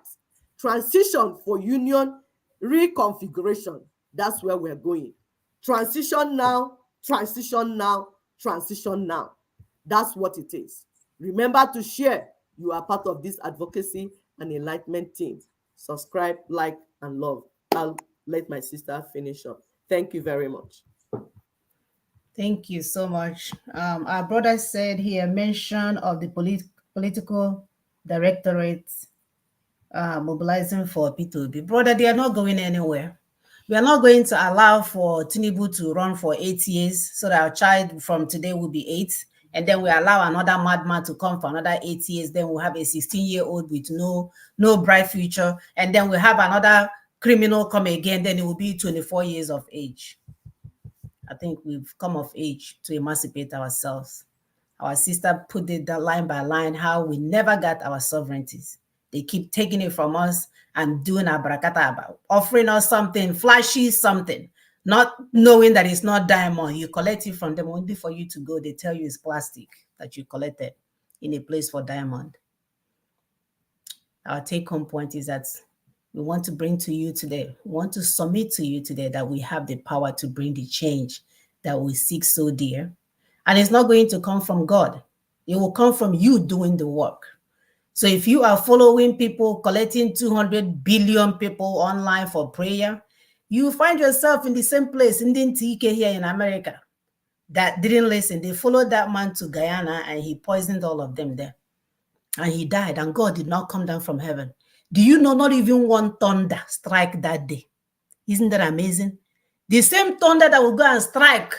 Transition for union reconfiguration. That's where we're going. Transition now, transition now, transition now. That's what it is. Remember to share. You are part of this advocacy and enlightenment team. Subscribe, like, and love. I'll let my sister finish up. Thank you very much. Thank you so much. Our brother said here, mention of the political directorate mobilizing for P2B. Brother, they are not going anywhere. We are not going to allow for Tinubu to run for 8 years so that our child from today will be 8. And then we allow another madman to come for another 8 years. Then we'll have a 16-year-old with no bright future. And then we'll have another criminal come again. Then it will be 24 years of age. I think we've come of age to emancipate ourselves. Our sister put it line by line how we never got our sovereignties. They keep taking it from us and doing a barakata about offering us something flashy, something, not knowing that it's not diamond. You collect it from them only for you to go. They tell you it's plastic that you collected in a place for diamond. Our take-home point is that we want to bring to you today, we want to submit to you today that we have the power to bring the change that we seek so dear. And it's not going to come from God. It will come from you doing the work. So if you are following people, collecting 200 billion people online for prayer, you find yourself in the same place in the TK here in America that didn't listen. They followed that man to Guyana and he poisoned all of them there. And he died and God did not come down from heaven. Do you know not even one thunder strike that day? Isn't that amazing? The same thunder that will go and strike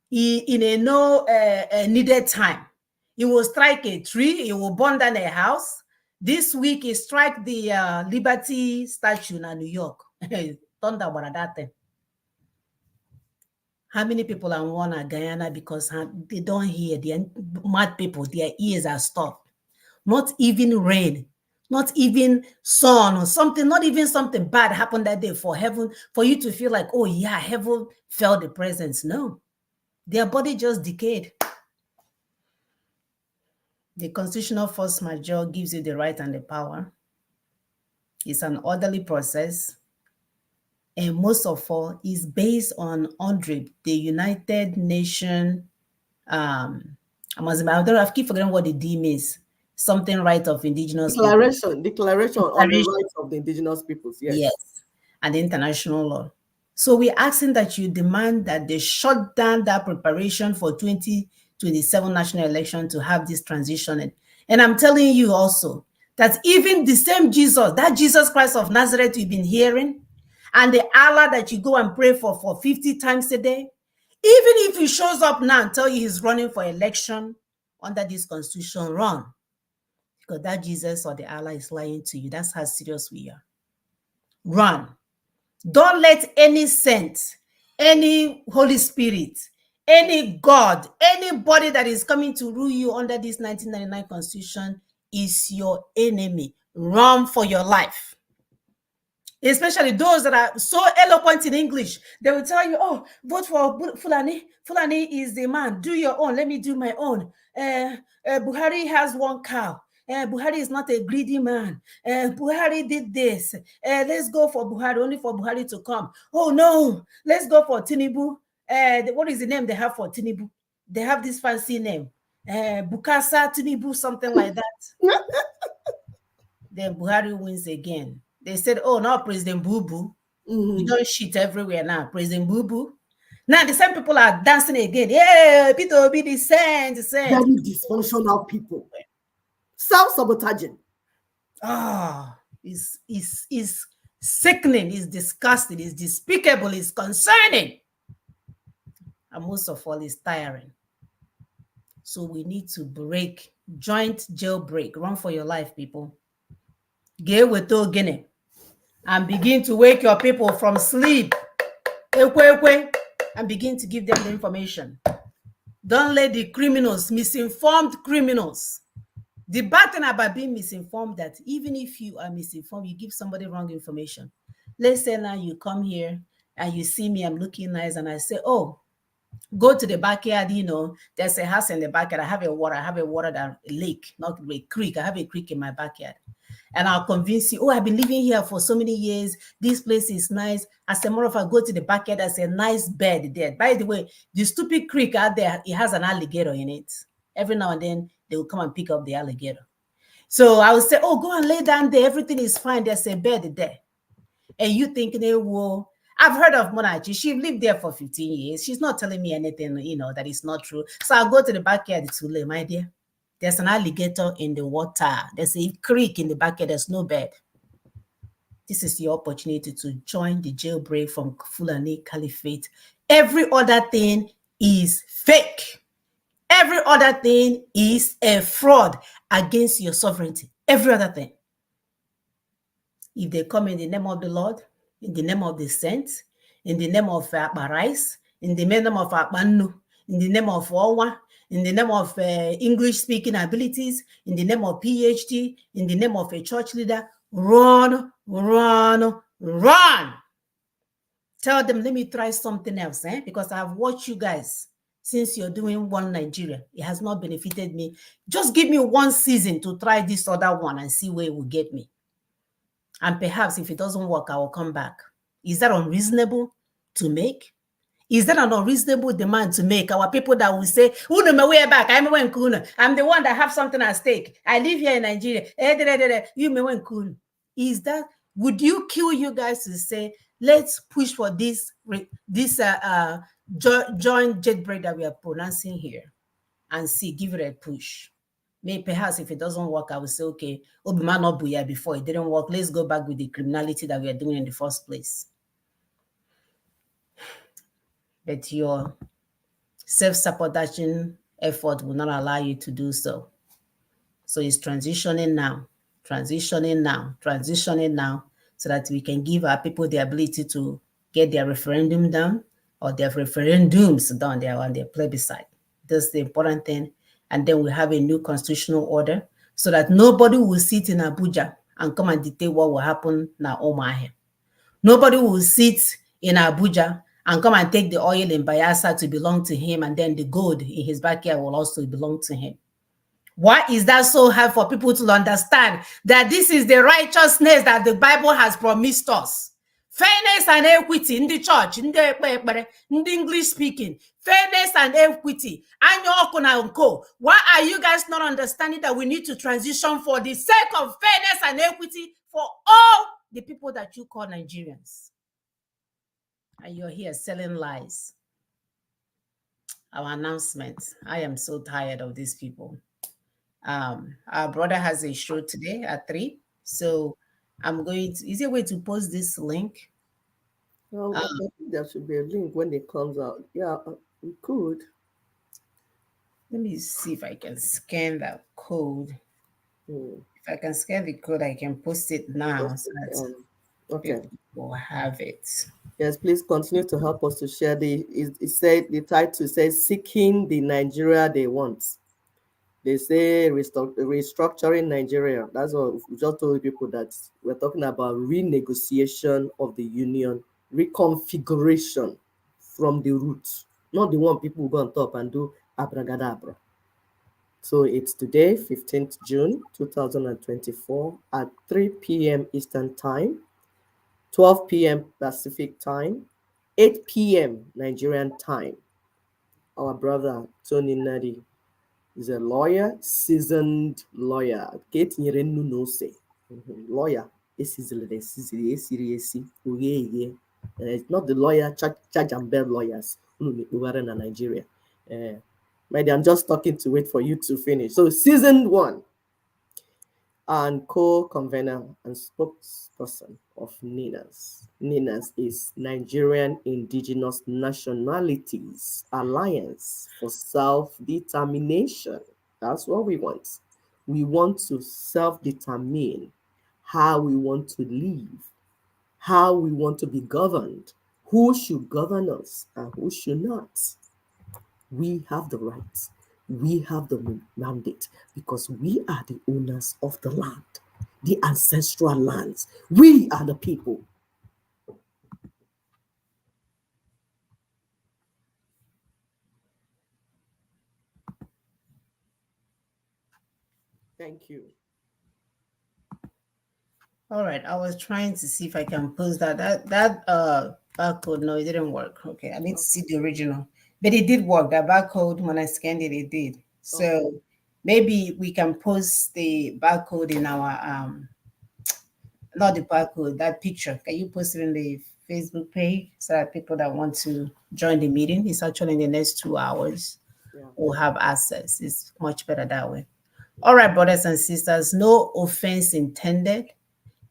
in a needed time. It will strike a tree. It will burn down a house. This week, it strike the Liberty statue in New York. Thunder about that thing. How many people are one at Guyana because they don't hear? The mad people, their ears are stopped. Not even rain, not even sun or something, not even something bad happened that day for heaven, for you to feel like, oh yeah, heaven felt the presence. No, their body just decayed. The constitutional force majeure gives you the right and the power. It's an orderly process. And most of all, is based on UNDRIP, the United Nations, I keep forgetting what the D means. Something right of indigenous Declaration on the rights of the indigenous peoples. Yes, and the international law. So we're asking that you demand that they shut down that preparation for 20 2027 national election to have this transition. And I'm telling you also that even the same Jesus, that Jesus Christ of Nazareth you've been hearing, and the Allah that you go and pray for 50 times a day, even if he shows up now and tell you he's running for election under this constitution, run. Because that Jesus or the Allah is lying to you. That's how serious we are. Run. Don't let any saint, any Holy Spirit, any God, anybody that is coming to rule you under this 1999 constitution is your enemy. Run for your life. Especially those that are so eloquent in English. They will tell you, oh, vote for Fulani. Fulani is the man. Do your own. Let me do my own. Buhari has one cow. Buhari is not a greedy man. Buhari did this. Let's go for Buhari, only for Buhari to come. Oh, no. Let's go for Tinubu. What is the name they have for Tinubu? They have this fancy name. Bukasa Tinubu, something like that. Then Buhari wins again. They said, oh, now President Boo Boo. You don't shit everywhere now. President Boo Boo. Now the same people are dancing again. Yeah, Peter Obi, the same. Very dysfunctional people. Self-sabotaging. It's sickening, it's disgusting, it's despicable, it's concerning. And most of all, it's tiring. So we need to break, joint jailbreak. Run for your life, people. Get with Guinea and begin to wake your people from sleep. And begin to give them the information. Don't let the criminals, misinformed criminals. The bad thing about being misinformed, that even if you are misinformed, you give somebody wrong information. Let's say now you come here and you see me, I'm looking nice, and I say, oh, go to the backyard, there's a house in the backyard. I have a water that a lake, not a creek. I have a creek in my backyard. And I'll convince you, oh, I've been living here for so many years. This place is nice. As a matter of fact, go to the backyard, there's a nice bed there. By the way, the stupid creek out there, it has an alligator in it. Every now and then, they will come and pick up the alligator. So I will say, oh, go and lay down there. Everything is fine. There's a bed there. And you think, well, I've heard of Monachi. She lived there for 15 years. She's not telling me anything, that is not true. So I'll go to the backyard to lay, my dear. There's an alligator in the water. There's a creek in the backyard. There's no bed. This is your opportunity to join the jailbreak from Fulani Caliphate. Every other thing is fake. Every other thing is a fraud against your sovereignty. Every other thing. If they come in the name of the Lord, in the name of the saints, in the name of Barais, in the name of Akbanu, in the name of Owa, in the name of English-speaking abilities, in the name of PhD, in the name of a church leader, run, run, run. Tell them, let me try something else, because I've watched you guys since you're doing one Nigeria. It has not benefited me. Just give me one season to try this other one and see where it will get me. And perhaps if it doesn't work, I will come back. Is that unreasonable to make? Is that an unreasonable demand to make? Our people that will say, "Uno, my way back. I'm the one that have something at stake. I live here in Nigeria. You may want cool." Is that? Would you kill you guys to say, let's push for this joint jailbreak that we are pronouncing here, and see, give it a push? Maybe perhaps if it doesn't work, I will say, okay, Obama not Buya before it didn't work. Let's go back with the criminality that we are doing in the first place. But your self-sabotaging effort will not allow you to do so. So it's transitioning now, so that we can give our people the ability to get their referendum done, or their referendums done there on their plebiscite. That's the important thing. And then we have a new constitutional order so that nobody will sit in Abuja and come and dictate what will happen now. Omahe. Nobody will sit in Abuja and come and take the oil in Bayelsa to belong to him, and then the gold in his backyard will also belong to him. Why is that so hard for people to understand that this is the righteousness that the Bible has promised us? Fairness and equity in the church, in the English speaking, fairness and equity. Why are you guys not understanding that we need to transition for the sake of fairness and equity for all the people that you call Nigerians? And you're here selling lies. our announcements. I am so tired of these people. Our brother has a show today at 3. So I'm going to, is there a way to post this link? I think there should be a link when it comes out. Yeah, we could. Let me see if I can scan that code. Hmm. If I can scan the code, I can post it now so that Okay. people will have it. Yes, please continue to help us to share it said the title says Seeking the Nigeria They Want. They say restructuring Nigeria. That's what we just told people, that we're talking about renegotiation of the union, reconfiguration from the roots, not the one people go on top and do abragadabra. So it's today, 15th June 2024 at 3 p.m. Eastern Time, 12 p.m. Pacific Time, 8 p.m. Nigerian Time. Our brother Tony Nadi is a lawyer, seasoned lawyer. Lawyer. It's not the lawyer, charge and bell lawyers in Nigeria. Maybe I'm just talking to wait for you to finish. So, season 1 and co-convener and spokesperson of NINAS. NINAS is Nigerian Indigenous Nationalities Alliance for Self-Determination. That's what we want. We want to self-determine how we want to live, how we want to be governed, who should govern us and who should not. We have the rights, we have the mandate, because we are the owners of the land, the ancestral lands. We are the people. Thank you. All right, I was trying to see if I can post that. Barcode, no, it didn't work. Okay, I need to see the original. But it did work. That barcode, when I scanned it, it did. So maybe we can post the barcode in our not the barcode, that picture. Can you post it in the Facebook page so that people that want to join the meeting, it's actually in the next 2 hours, will have access. It's much better that way. All right, brothers and sisters, no offense intended.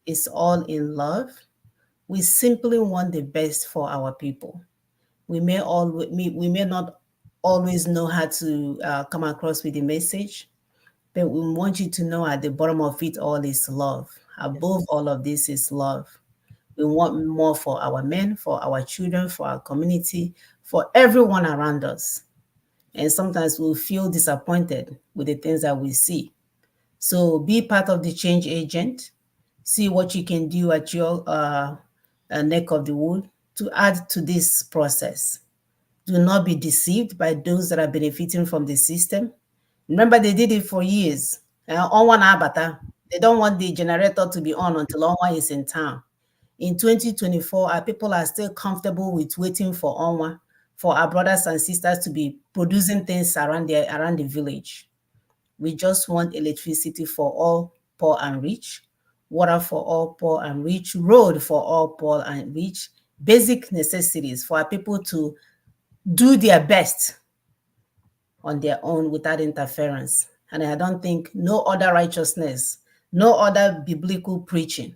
It's all in love. We simply want the best for our people. We may not always know how to come across with the message, but we want you to know at the bottom of it all is love. Above all of this is love. We want more for our men, for our children, for our community, for everyone around us. And sometimes we'll feel disappointed with the things that we see. So be part of the change agent. See what you can do at your neck of the wood to add to this process. Do not be deceived by those that are benefiting from the system. Remember, they did it for years. On one abata, they don't want the generator to be on until Onwa is in town. In 2024, our people are still comfortable with waiting for Onwa, for our brothers and sisters to be producing things around the village. We just want electricity for all poor and rich, water for all poor and rich, road for all poor and rich, basic necessities for our people to do their best on their own without interference. And I don't think no other righteousness, no other biblical preaching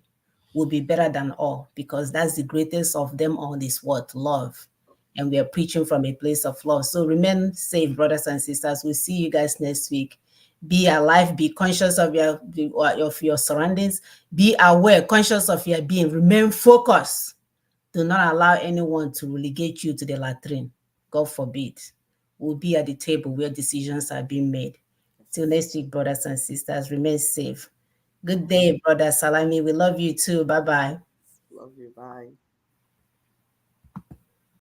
will be better than all, because that's the greatest of them all is what? Love. And we are preaching from a place of love. So remain safe, brothers and sisters. We'll see you guys next week. Be alive, be conscious of your surroundings, be aware, conscious of your being, remain focused. Do not allow anyone to relegate you to the latrine. God forbid. We'll be at the table where decisions are being made. Till next week, brothers and sisters, remain safe. Good day, brother Salami. We love you too. Bye bye. Love you. Bye.